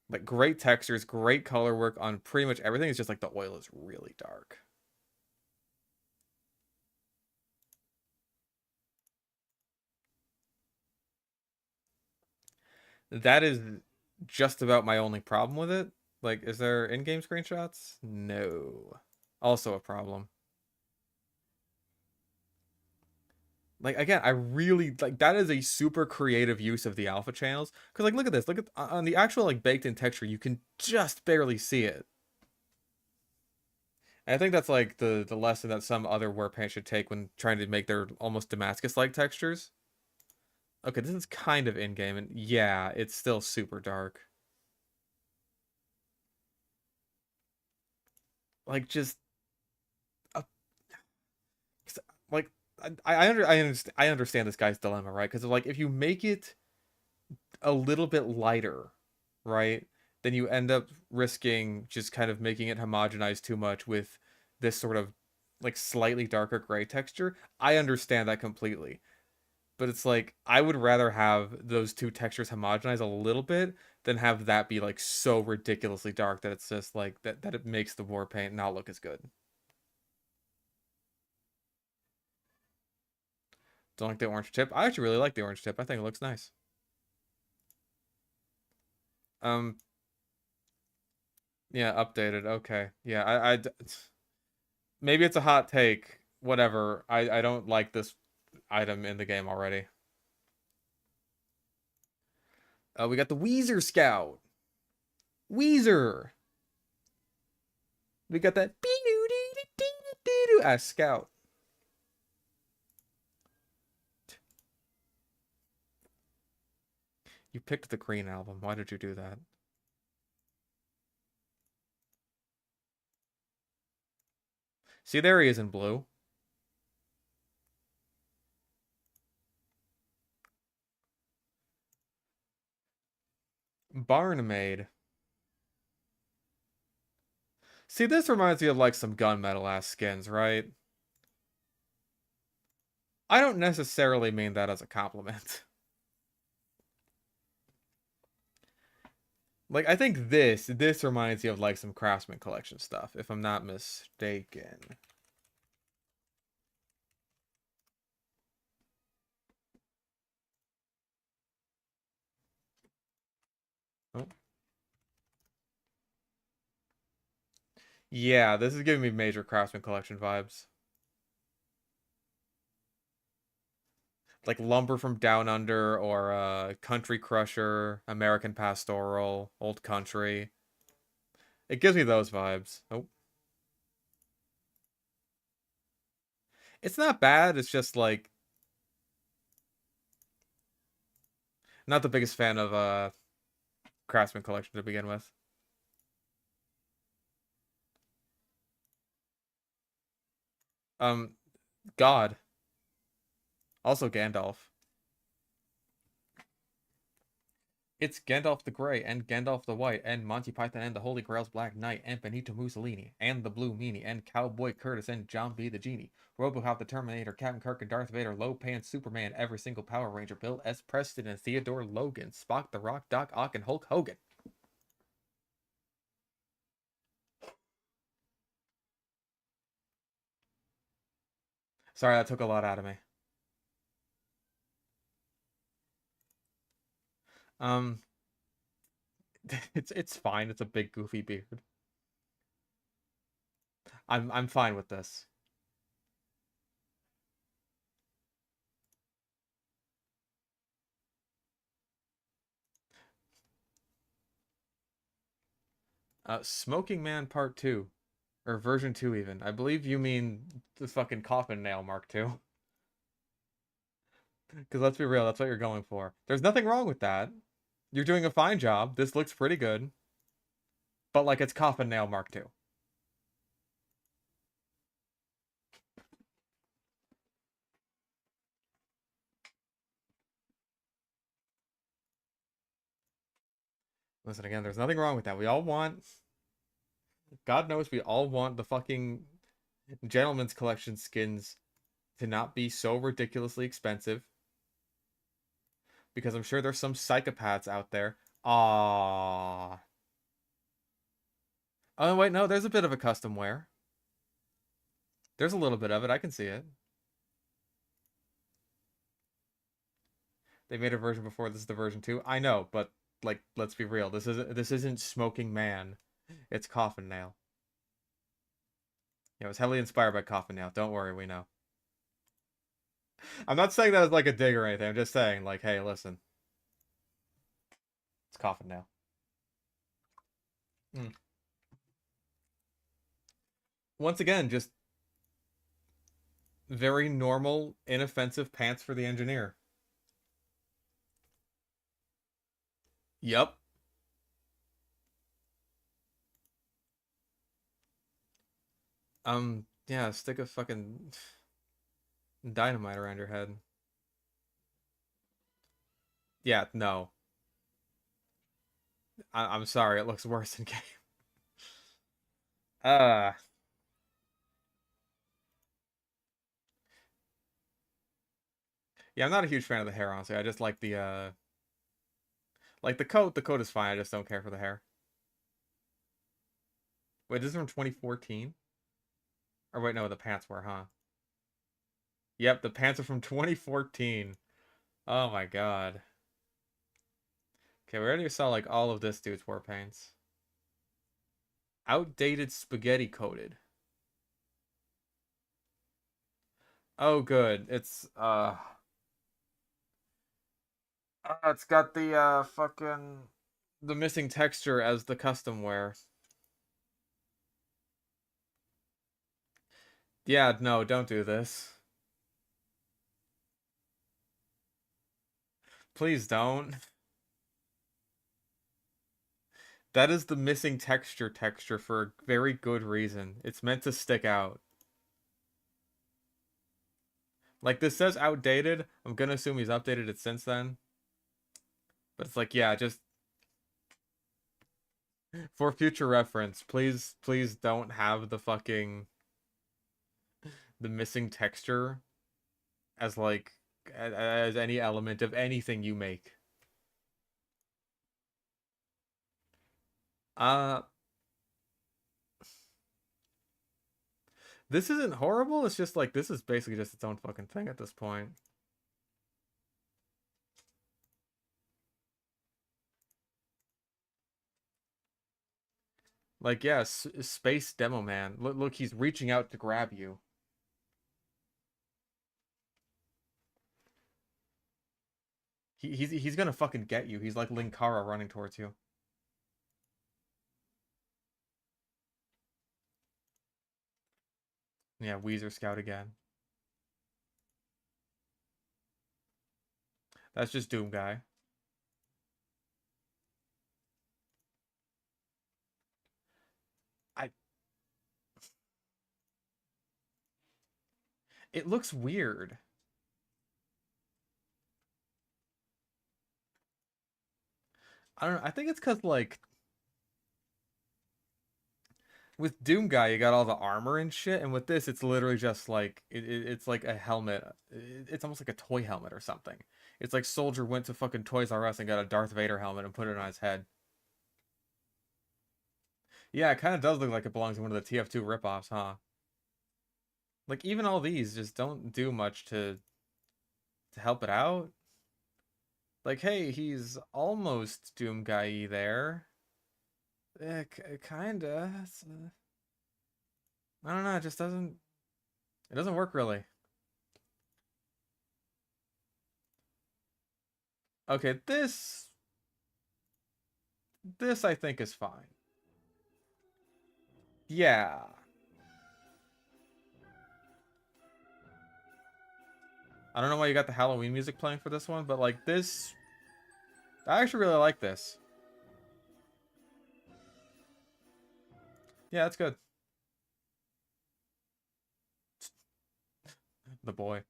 Like great textures, great color work on pretty much everything. It's just like the oil is really dark. That is just about my only problem with it. Like, is there in-game screenshots? No. Also a problem. Like again, I really like that is a super creative use of the alpha channels. Cause like look at this, look at on the actual like baked in texture, you can just barely see it. And I think that's like the lesson that some other war paint should take when trying to make their almost Damascus-like textures. Okay, this is kind of in-game, and yeah, it's still super dark. Like just a, like I understand this guy's dilemma, right? Because like if you make it a little bit lighter, right, then you end up risking just kind of making it homogenize too much with this sort of like slightly darker gray texture. I understand that completely. But it's like I would rather have those two textures homogenize a little bit than have that be like so ridiculously dark that it's just like that it makes the war paint not look as good. Don't like the orange tip. I actually really like the orange tip. I think it looks nice. Um, yeah, updated. Okay. Yeah, maybe it's a hot take. Whatever. I don't like this item in the game already. We got the Weezer Scout. Weezer. We got that as Scout. You picked the Green album. Why did you do that? See, there he is in blue. Barnmaid. See, this reminds me of like some gunmetal ass skins, right? I don't necessarily mean that as a compliment. Like, I think this reminds you of like some Craftsman collection stuff, if I'm not mistaken. Oh. Yeah, this is giving me major Craftsman collection vibes. Like Lumber from Down Under or Country Crusher, American Pastoral, Old Country. It gives me those vibes. Oh. It's not bad, it's just like not the biggest fan of Craftsman collection to begin with. Um God. Also Gandalf. It's Gandalf the Grey and Gandalf the White and Monty Python and the Holy Grail's Black Knight and Benito Mussolini and the Blue Meanie and Cowboy Curtis and John B. the Genie, RoboCop the Terminator, Captain Kirk and Darth Vader, Low Pants Superman, every single Power Ranger, Bill S. Preston and Theodore Logan, Spock the Rock, Doc Ock and Hulk Hogan. Sorry, that took a lot out of me. Um, it's fine. It's a big goofy beard. I'm fine with this. Smoking Man Part 2. Or version 2 even. I believe you mean the fucking coffin nail Mark 2. Because let's be real, that's what you're going for. There's nothing wrong with that. You're doing a fine job. This looks pretty good. But like it's coffin nail Mark 2. Listen, again, there's nothing wrong with that. We all want, God knows, we all want the fucking Gentleman's Collection skins to not be so ridiculously expensive. Because I'm sure there's some psychopaths out there. Ah. Oh, wait, no, there's a bit of a custom wear. There's a little bit of it. I can see it. They made a version before. This is the version 2. I know, but like, let's be real. This isn't Smoking Man. It's Coffin Nail. Yeah, it was heavily inspired by Coffin Nail. Don't worry, we know. I'm not saying that as like a dig or anything. I'm just saying, like, hey, listen. It's Coffin Nail. Once again, just very normal, inoffensive pants for the engineer. Yep. Yeah, stick a fucking dynamite around your head. Yeah, no. I'm sorry, it looks worse in game. Uh, yeah, I'm not a huge fan of the hair, honestly. I just like the coat. The coat is fine. I just don't care for the hair. Wait, this is from 2014? Or wait, no, the pants were, huh? Yep, the pants are from 2014. Oh my god. Okay, we already saw like all of this dude's war paints. Outdated spaghetti coated. Oh good. It's got the fucking the missing texture as the custom wear. Yeah, no, don't do this. Please don't. That is the missing texture for a very good reason. It's meant to stick out. Like, this says outdated. I'm gonna assume he's updated it since then. But it's like, yeah, just for future reference, please don't have the fucking the missing texture as like as any element of anything you make. Uh this isn't horrible. It's just like this is basically just its own fucking thing at this point. Like, yeah, space demo man. Look, he's reaching out to grab you. He's gonna fucking get you. He's like Linkara running towards you. Yeah, Weezer Scout again. That's just Doom Guy. I It looks weird. I don't know. I think it's because like with Doom Guy, you got all the armor and shit, and with this, it's literally just like it's like a helmet. It's almost like a toy helmet or something. It's like Soldier went to fucking Toys R Us and got a Darth Vader helmet and put it on his head. Yeah, it kind of does look like it belongs in one of the TF2 ripoffs, huh? Like even all these just don't do much to help it out. Like, hey, he's almost Doom Guy there. Kinda. I don't know. It just doesn't. It doesn't work really. Okay, this I think is fine. Yeah. I don't know why you got the Halloween music playing for this one, but like this, I actually really like this. Yeah, that's good. The boy.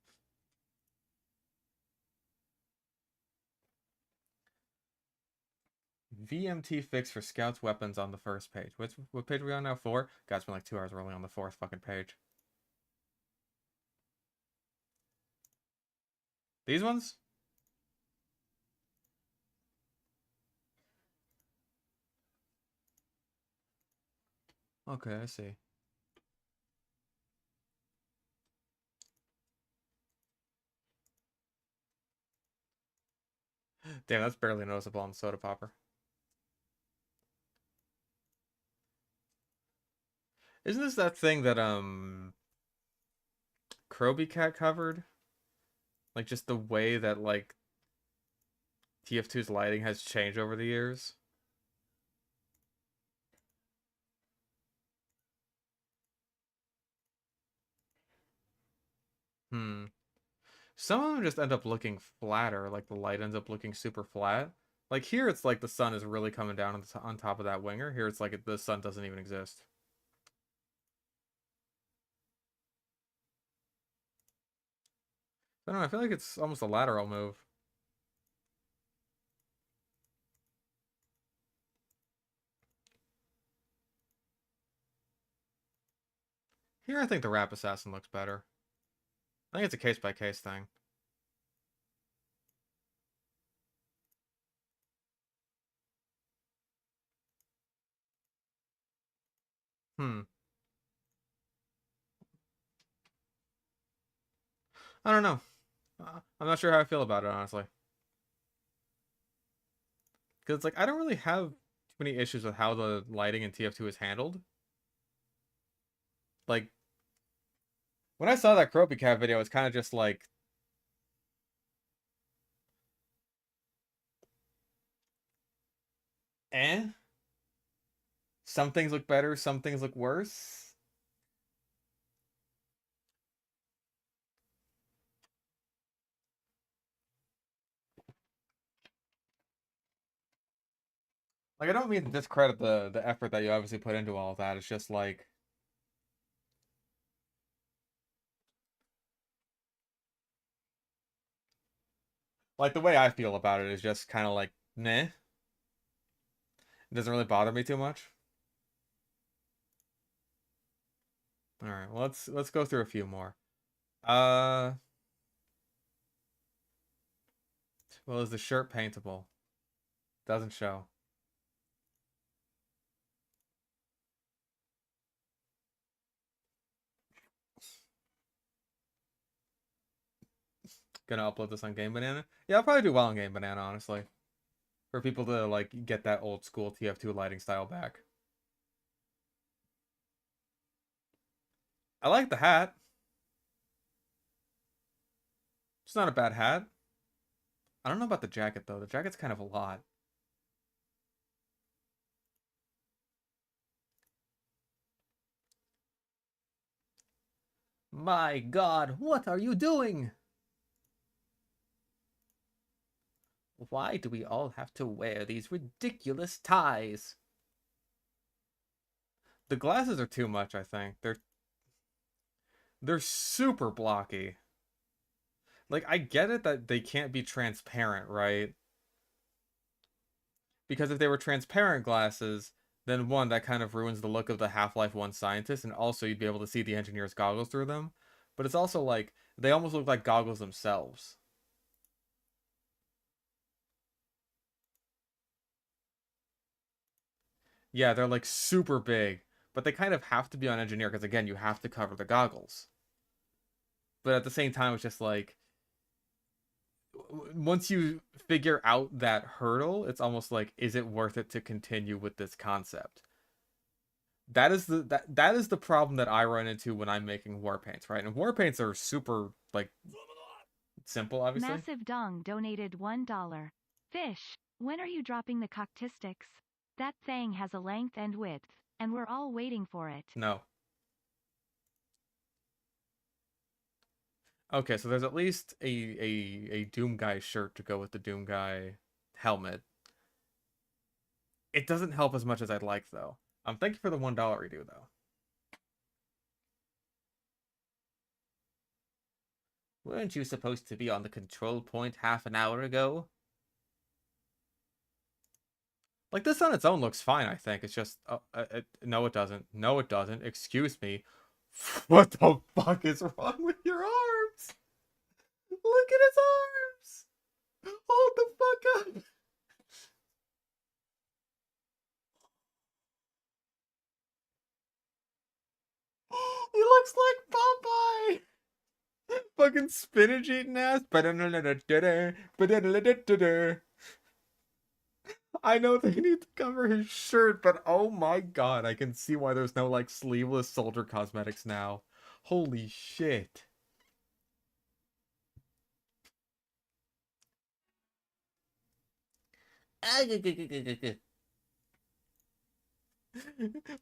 VMT fix for scouts weapons on the first page. What page are we on now? 4? God, it's been like 2 hours. We're only on the 4th fucking page. These ones? Okay, I see. Damn, that's barely noticeable on the soda popper. Isn't this that thing that Kroby Cat covered? Like just the way that like TF2's lighting has changed over the years? Hmm. Some of them just end up looking flatter, like the light ends up looking super flat. Like here, it's like the sun is really coming down on top of that winger. Here, it's like the sun doesn't even exist. I don't know. I feel like it's almost a lateral move. Here, I think the Rap Assassin looks better. I think it's a case-by-case thing. Hmm. I don't know. I'm not sure how I feel about it, honestly. Because it's like, I don't really have too many issues with how the lighting in TF2 is handled. Like, when I saw that Kropi Cat video, it's kind of just like, eh? Some things look better, some things look worse. Like, I don't mean to discredit the effort that you obviously put into all of that. It's just like the way I feel about it is just kind of like, meh. It doesn't really bother me too much. All right, well, let's go through a few more. Uh, well, is the shirt paintable? Doesn't show. Gonna upload this on Game Banana. Yeah, I'll probably do well on Game Banana, honestly. For people to like get that old school TF2 lighting style back. I like the hat. It's not a bad hat. I don't know about the jacket though. The jacket's kind of a lot. My God, what are you doing? Why do we all have to wear these ridiculous ties? The glasses are too much, I think. They're super blocky. Like I get it that they can't be transparent, right? Because if they were transparent glasses, then one, that kind of ruins the look of the Half-Life 1 scientist, and also you'd be able to see the engineer's goggles through them. But it's also like, they almost look like goggles themselves. Yeah, they're like super big, but they kind of have to be on engineer because again, you have to cover the goggles. But at the same time, it's just like, once you figure out that hurdle, it's almost like, is it worth it to continue with this concept? That is the problem that I run into when I'm making war paints, right? And war paints are super like simple, obviously. Massive Dong donated $1. Fish, when are you dropping the coctistics? That thing has a length and width, and we're all waiting for it. No. Okay, so there's at least a Doom Guy shirt to go with the Doom Guy helmet. It doesn't help as much as I'd like though. Thank you for the $1 redo though. Weren't you supposed to be on the control point half an hour ago? Like, this on its own looks fine, I think. It's just... no, it doesn't. No, it doesn't. Excuse me. What the fuck is wrong with your arms? Look at his arms! Hold the fuck up! He looks like Popeye! Fucking spinach eating ass. I know they need to cover his shirt, but oh my god, I can see why there's no, like, sleeveless soldier cosmetics now. Holy shit.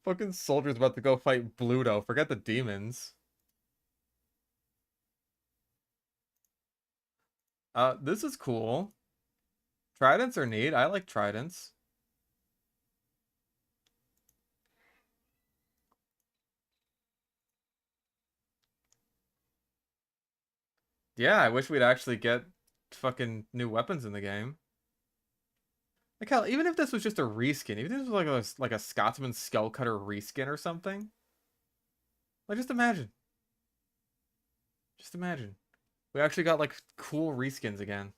Fucking soldier's about to go fight Bluto. Forget the demons. This is cool. Tridents are neat. I like tridents. Yeah, I wish we'd actually get fucking new weapons in the game. Like, hell, even if this was just a reskin, even if this was like a Scotsman Skull Cutter reskin or something. Like, just imagine. Just imagine. We actually got, like, cool reskins again.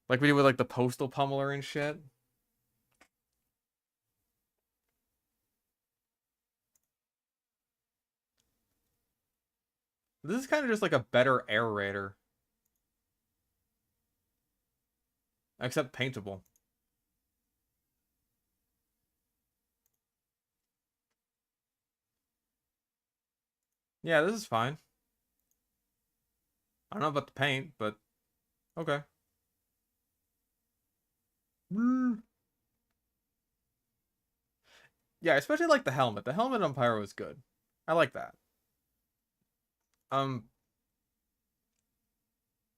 Like we did with, like, the Postal Pummeler and shit. This is kind of just like a better Air Raider. Except paintable. Yeah, this is fine. I don't know about the paint, but okay. Yeah, especially like the helmet. The helmet on Pyro is good. I like that. Um,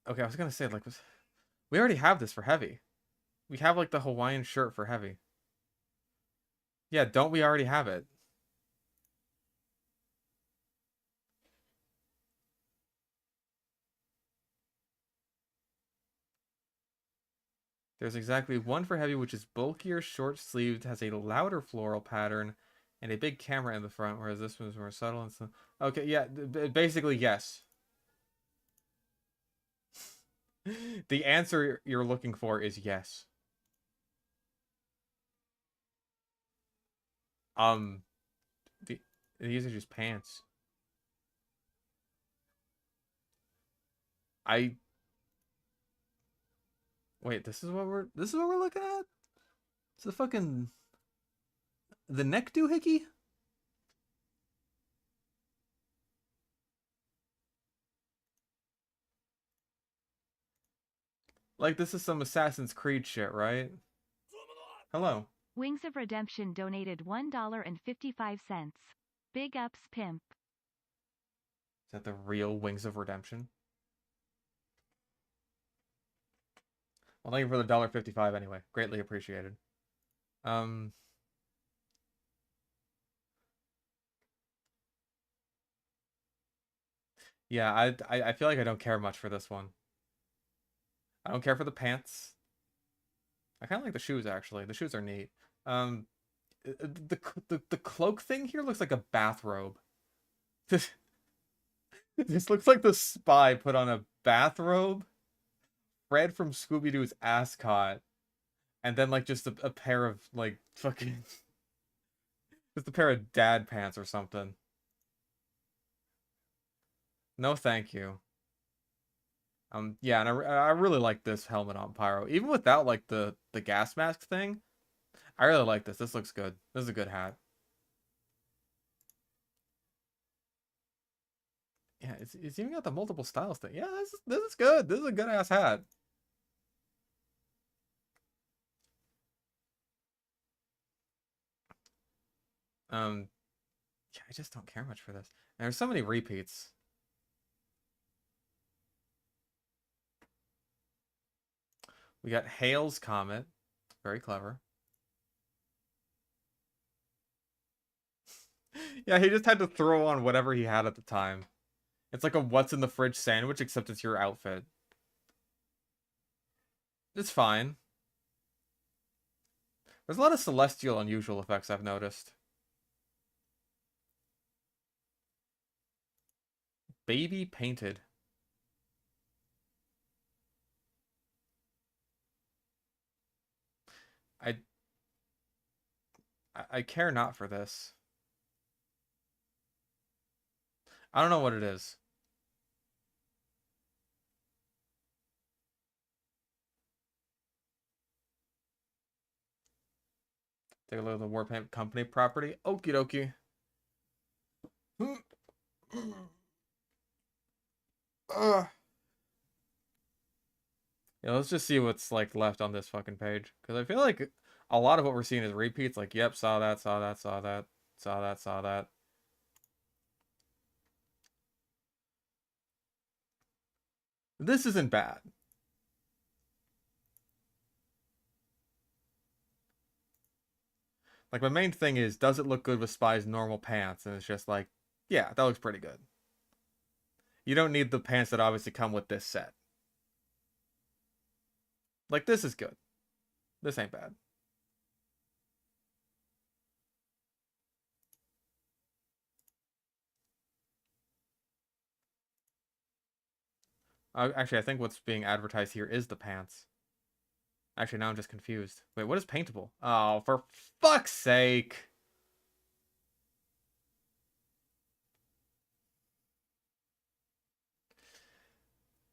okay, I was gonna say, like, we already have this for Heavy. We have, like, the Hawaiian shirt for Heavy. Yeah, don't we already have it? There's exactly one for Heavy, which is bulkier, short-sleeved, has a louder floral pattern, and a big camera in the front, whereas this one's more subtle and so. Okay, yeah, basically, yes. The answer you're looking for is yes. Um, these are just pants. I wait. This is what we're looking at. It's the fucking the neck doohickey. Like, this is some Assassin's Creed shit, right? Hello. Wings of Redemption donated $1.55. Big ups, pimp. Is that the real Wings of Redemption? Well, thank you for the $1.55 anyway. Greatly appreciated. Yeah, I feel like I don't care much for this one. I don't care for the pants. I kind of like the shoes, actually. The shoes are neat. The cloak thing here looks like a bathrobe. This looks like the spy put on a bathrobe, Fred from Scooby-Doo's Ascot, and then, like, just a pair of, like, fucking just a pair of dad pants or something. No, thank you. Yeah, and I really like this helmet on Pyro. Even without, like, the gas mask thing, I really like this. This looks good. This is a good hat. Yeah, it's even got the multiple styles thing. Yeah, this is good. This is a good ass hat. Yeah, I just don't care much for this. And there's so many repeats. We got Hale's Comet. Very clever. Yeah, he just had to throw on whatever he had at the time. It's like a what's in the fridge sandwich, except it's your outfit. It's fine. There's a lot of celestial unusual effects I've noticed. Baby painted. I I care not for this. I don't know what it is. Take a look at the Warpaint Company property. Okie dokie. Yeah, let's just see what's like left on this fucking page. Because I feel like a lot of what we're seeing is repeats. Like, yep, saw that, saw that, saw that, saw that, saw that. This isn't bad. Like, my main thing is, does it look good with Spy's normal pants? And it's just like, yeah, that looks pretty good. You don't need the pants that obviously come with this set. Like, this is good. This ain't bad. Actually, I think what's being advertised here is the pants. Actually, now I'm just confused. Wait, what is paintable? Oh, for fuck's sake.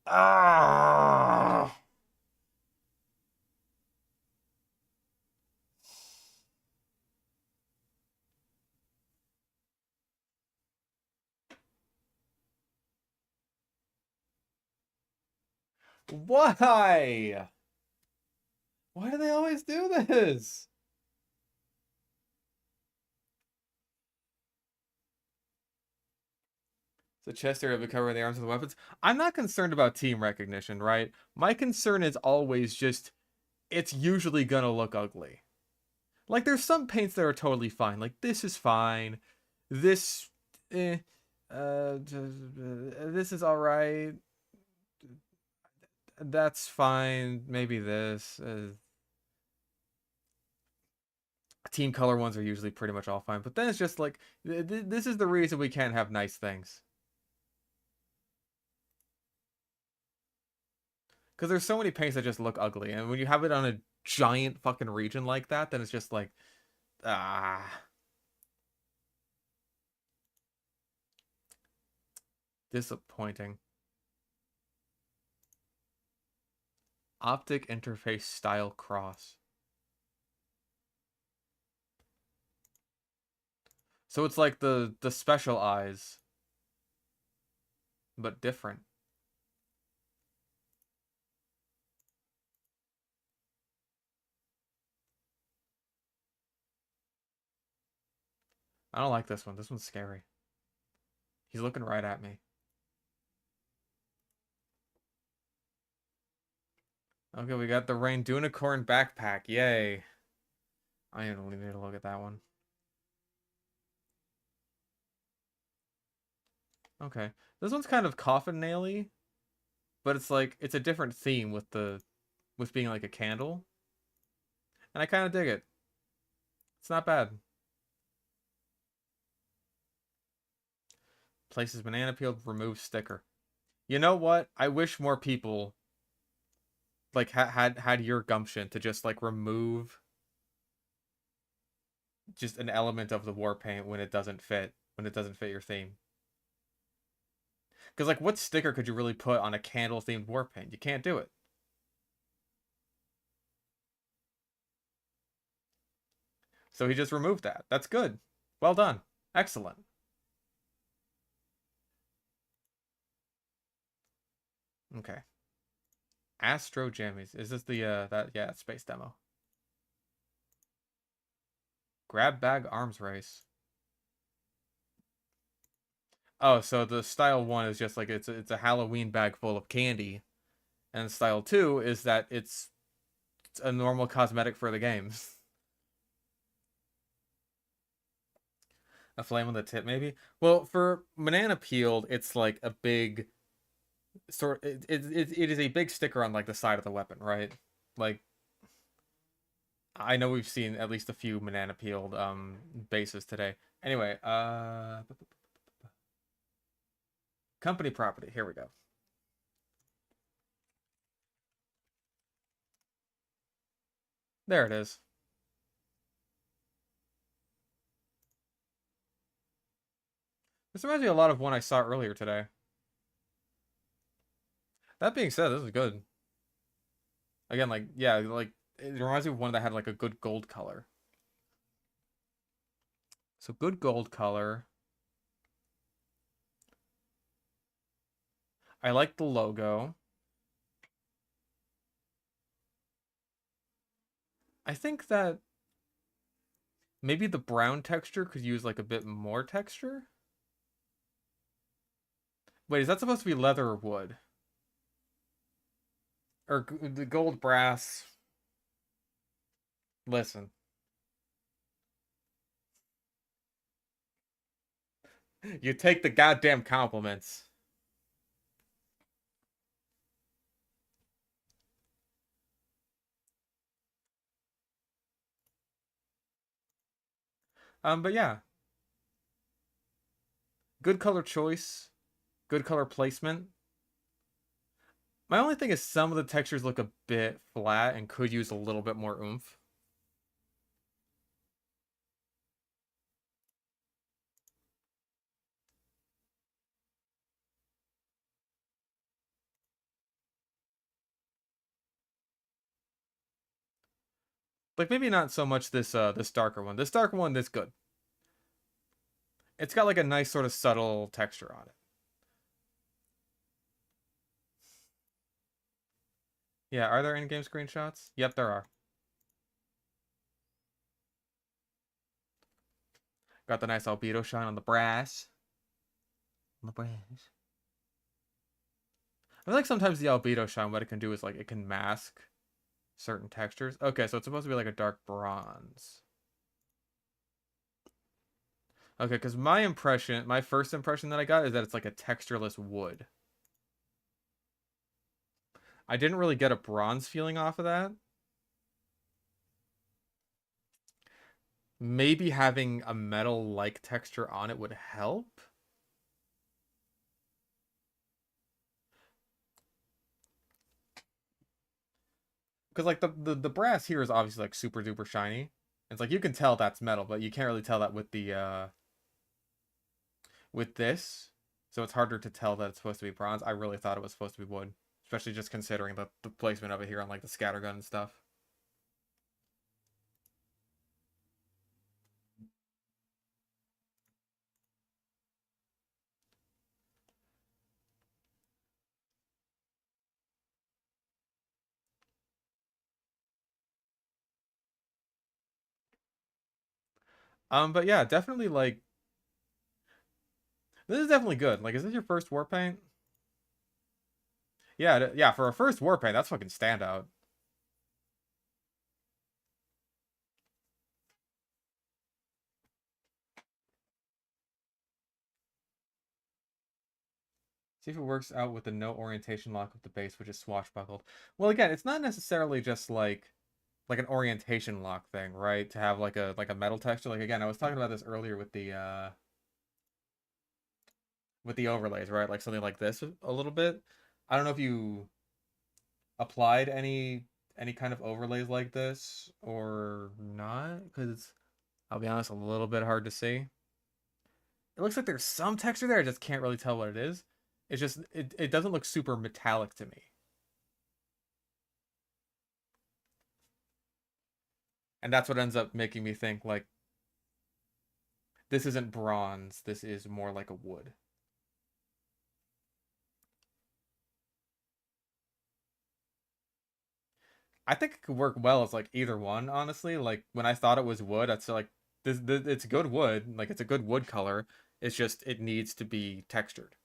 Ah. Why? Why do they always do this? The chest area of the cover of the arms of the weapons. I'm not concerned about team recognition, right? My concern is always just, it's usually gonna look ugly. Like, there's some paints that are totally fine. Like, this is fine. This, this is alright. That's fine. Maybe this. Team color ones are usually pretty much all fine. But then it's just like, this is the reason we can't have nice things. Because there's so many paints that just look ugly. And when you have it on a giant fucking region like that, then it's just like, ah. Disappointing. Optic interface style cross. So it's like the special eyes, but different. I don't like this one. This one's scary. He's looking right at me. Okay, we got the Rain Dunicorn backpack. Yay. I don't even need to look at that one. Okay. This one's kind of coffin naily, but it's like, it's a different theme with being like a candle. And I kind of dig it. It's not bad. Places banana peel, remove sticker. You know what? I wish more people like had your gumption to just like remove just an element of the war paint when it doesn't fit your theme. Because like, what sticker could you really put on a candle themed war paint? You can't do it. So he just removed that. That's good. Well done. Excellent. Okay. Astro Jammies. Is this the yeah, space demo? Grab bag arms race. Oh, so the style 1 is just like it's a Halloween bag full of candy. And style 2 is that it's a normal cosmetic for the games. A flame on the tip, maybe? Well, for banana peeled, it's like a big it is a big sticker on like the side of the weapon, right? Like, I know we've seen at least a few banana peeled bases today. Anyway, company property. Here we go. There it is. This reminds me a lot of one I saw earlier today. That being said, this is good. Again, like, yeah, like, it reminds me of one that had, like, a good gold color. So, good gold color. I like the logo. I think that maybe the brown texture could use, like, a bit more texture. Wait, is that supposed to be leather or wood? Or the gold brass? Listen. You take the goddamn compliments. But yeah. Good color choice. Good color placement. My only thing is some of the textures look a bit flat and could use a little bit more oomph. Like maybe not so much this darker one. This darker one, this good. It's got like a nice sort of subtle texture on it. Yeah, are there in-game screenshots? Yep, there are. Got the nice albedo shine on the brass. On the brass. I feel like sometimes the albedo shine, what it can do is like it can mask certain textures. Okay, so it's supposed to be like a dark bronze. Okay, because my first impression that I got is that it's like a textureless wood. I didn't really get a bronze feeling off of that. Maybe having a metal-like texture on it would help. Because like the brass here is obviously like super duper shiny. It's like you can tell that's metal, but you can't really tell that with the with this. So it's harder to tell that it's supposed to be bronze. I really thought it was supposed to be wood, especially just considering the placement of it here on like the scattergun and stuff. But yeah, definitely like this is definitely good. Like, is this your first war paint? Yeah, yeah, for a first war paint, that's fucking standout. See if it works out with the no orientation lock of the base, which is swashbuckled. Well, again, it's not necessarily just like an orientation lock thing, right? To have like a metal texture. Like again, I was talking about this earlier with the overlays, right? Like something like this a little bit. I don't know if you applied any kind of overlays like this or not, because I'll be honest, a little bit hard to see. It looks like there's some texture there. I just can't really tell what it is. It's just it doesn't look super metallic to me. And that's what ends up making me think like this isn't bronze, this is more like a wood. I think it could work well as like either one, honestly. Like when I thought it was wood, I'd say like this it's good wood, like it's a good wood color. It's just it needs to be textured.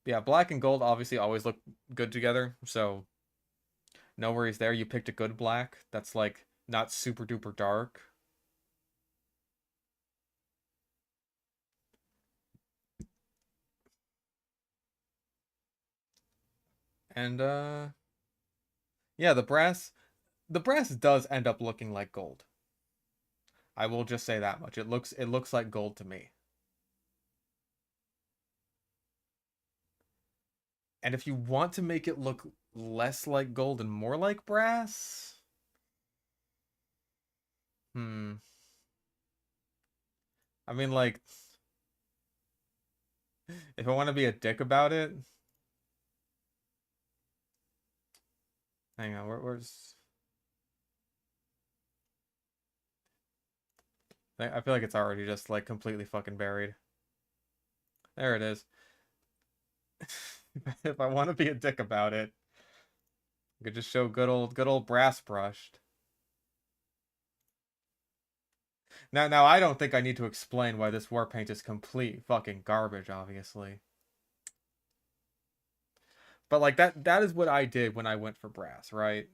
Yeah, black and gold obviously always look good together, so no worries there. You picked a good black. That's like not super duper dark. And yeah, the brass does end up looking like gold. I will just say that much. It looks like gold to me. And if you want to make it look less like gold and more like brass, hmm. I mean, like, if I want to be a dick about it, hang on, where's? I feel like it's already just like completely fucking buried. There it is. If I want to be a dick about it, I could just show good old brass brushed. Now I don't think I need to explain why this war paint is complete fucking garbage, obviously. But like that is what I did when I went for brass, right?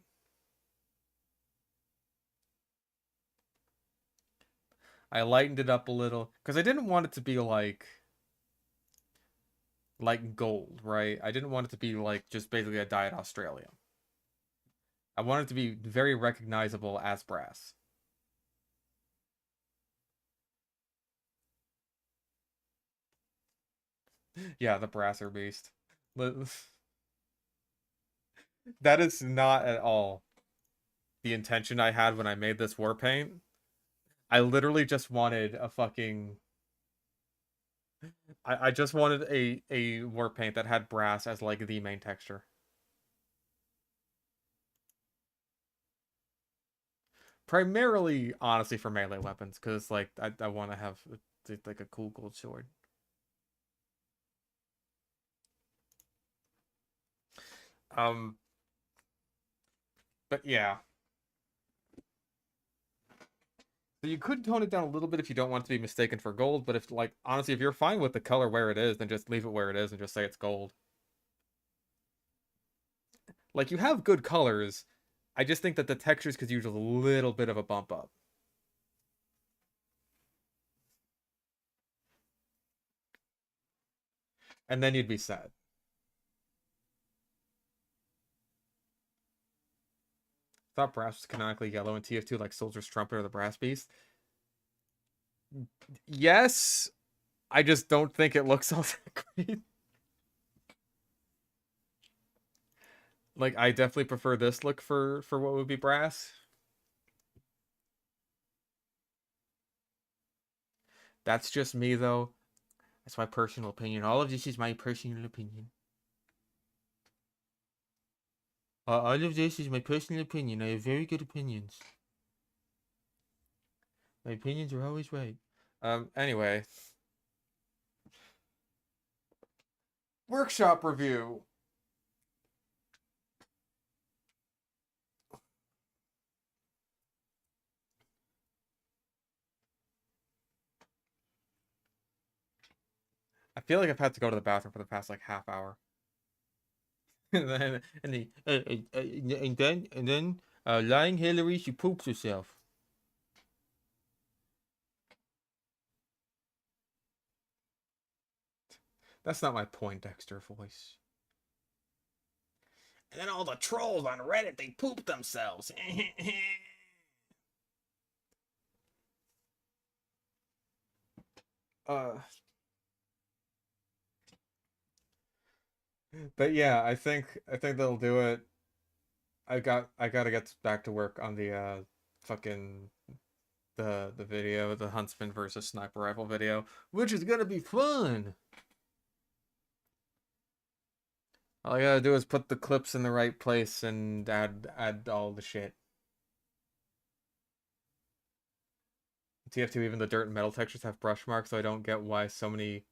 I lightened it up a little because I didn't want it to be like gold, right? I didn't want it to be like just basically a dyed Australian. I wanted it to be very recognizable as brass. Yeah, the brasser beast. That is not at all the intention I had when I made this war paint. I literally just wanted a fucking I just wanted a war paint that had brass as like the main texture. Primarily, honestly, for melee weapons, because like I want to have like a cool gold sword. Um, but yeah. So you could tone it down a little bit if you don't want it to be mistaken for gold, but if like honestly, if you're fine with the color where it is, then just leave it where it is and just say it's gold. Like you have good colors. I just think that the textures could use a little bit of a bump up. And then you'd be set. Thought brass was canonically yellow in TF2 like Soldier's Trumpet or the Brass Beast. Yes, I just don't think it looks all that great. Like I definitely prefer this look for what would be brass. That's just me though. That's my personal opinion. All of this is my personal opinion. All of this is my personal opinion. I have very good opinions. My opinions are always right. Anyway. Workshop review. I feel like I've had to go to the bathroom for the past like half hour. And then lying Hillary, she poops herself. That's not my Poindexter voice. And then all the trolls on Reddit, they poop themselves. uh, but yeah, I think they'll do it. I gotta get back to work on the fucking the video, the Huntsman versus sniper rifle video, which is gonna be fun. All I gotta do is put the clips in the right place and add all the shit. TF2, even the dirt and metal textures have brush marks, so I don't get why so many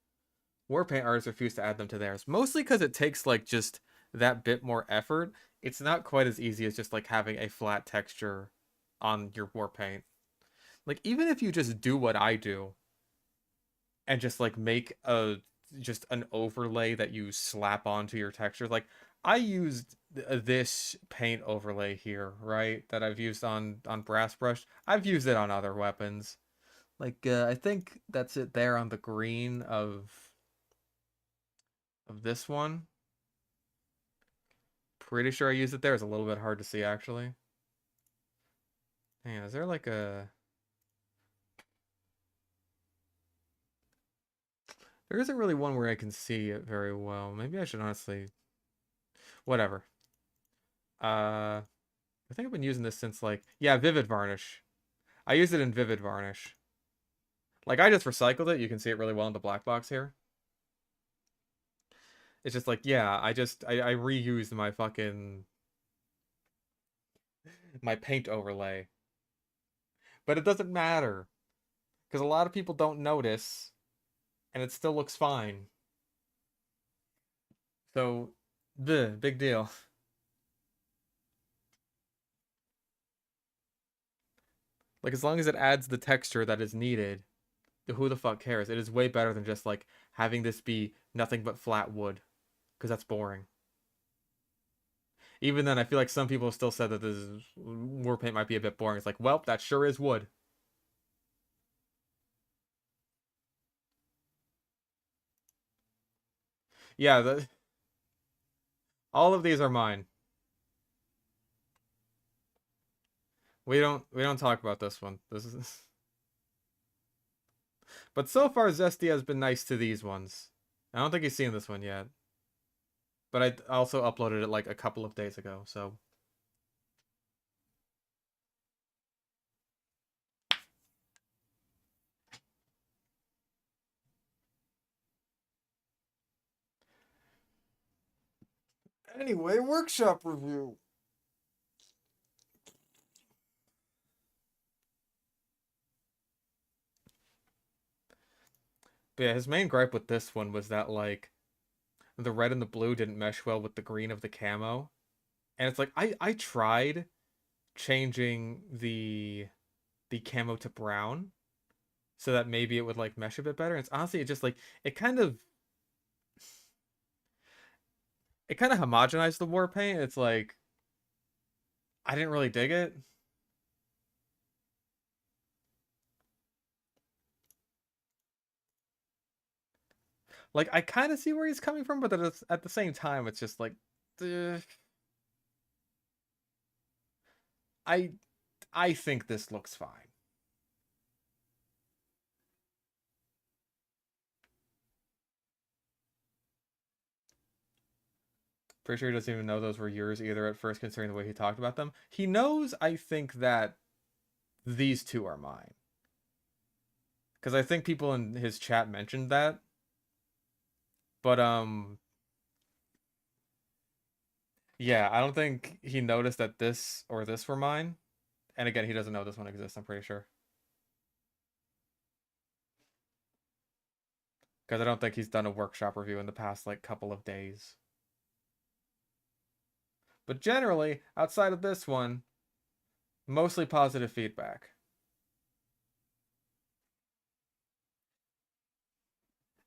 Warpaint artists refuse to add them to theirs. Mostly because it takes like just that bit more effort. It's not quite as easy as just like having a flat texture on your Warpaint. Like even if you just do what I do and just like make a just an overlay that you slap onto your texture. Like I used this paint overlay here, right? That I've used on Brass Brush. I've used it on other weapons. Like I think that's it there on the green of this one. pretty sure I used it there. It's a little bit hard to see, actually. Man, is there like a... There isn't really one where I can see it very well. Maybe I should honestly... Whatever. I think I've been using this since, like... Yeah, Vivid Varnish. I use it in Vivid Varnish. Like, I just recycled it. You can see it really well in the black box here. It's just like, yeah, I reused my fucking... my paint overlay. But it doesn't matter. Because a lot of people don't notice. And it still looks fine. So, big deal. Like, as long as it adds the texture that is needed, who the fuck cares? It is way better than just, like, having this be nothing but flat wood. Because that's boring. Even then, I feel like some people still said that this war paint might be a bit boring. It's like, well, that sure is wood. Yeah, all of these are mine. We don't talk about this one. This is But so far Zesty has been nice to these ones. I don't think he's seen this one yet. But I also uploaded it like a couple of days ago, so anyway, workshop review. But yeah, his main gripe with this one was that, like, the red and the blue didn't mesh well with the green of the camo. And it's like, I tried changing the camo to brown so that maybe it would, like, mesh a bit better. And it's honestly, it just, like, it kind of homogenized the war paint. It's like, I didn't really dig it. Like, I kind of see where he's coming from, but at the same time, it's just like, I think this looks fine. Pretty sure he doesn't even know those were yours either at first, considering the way he talked about them. He knows, I think, that these two are mine. Because I think people in his chat mentioned that. But, yeah, I don't think he noticed that this or this were mine. And again, he doesn't know this one exists, I'm pretty sure. Because I don't think he's done a workshop review in the past, like, couple of days. But generally, outside of this one, mostly positive feedback.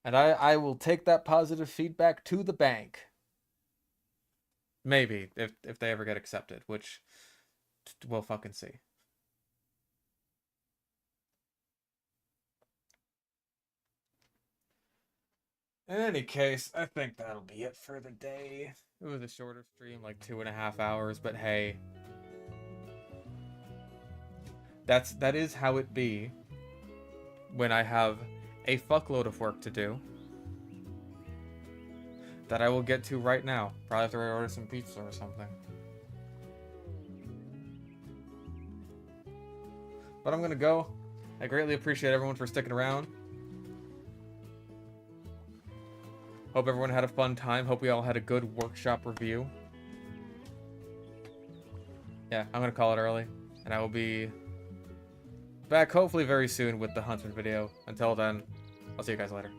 And I will take that positive feedback to the bank. Maybe, if they ever get accepted, which we'll fucking see. In any case, I think that'll be it for the day. It was a shorter stream, like 2.5 hours, but hey. That is how it be when I have a fuckload of work to do that I will get to right now. Probably after I order some pizza or something. But I'm gonna go. I greatly appreciate everyone for sticking around. Hope everyone had a fun time. Hope we all had a good workshop review. Yeah, I'm gonna call it early. And I will be back hopefully very soon with the Huntsman video. Until then, I'll see you guys later.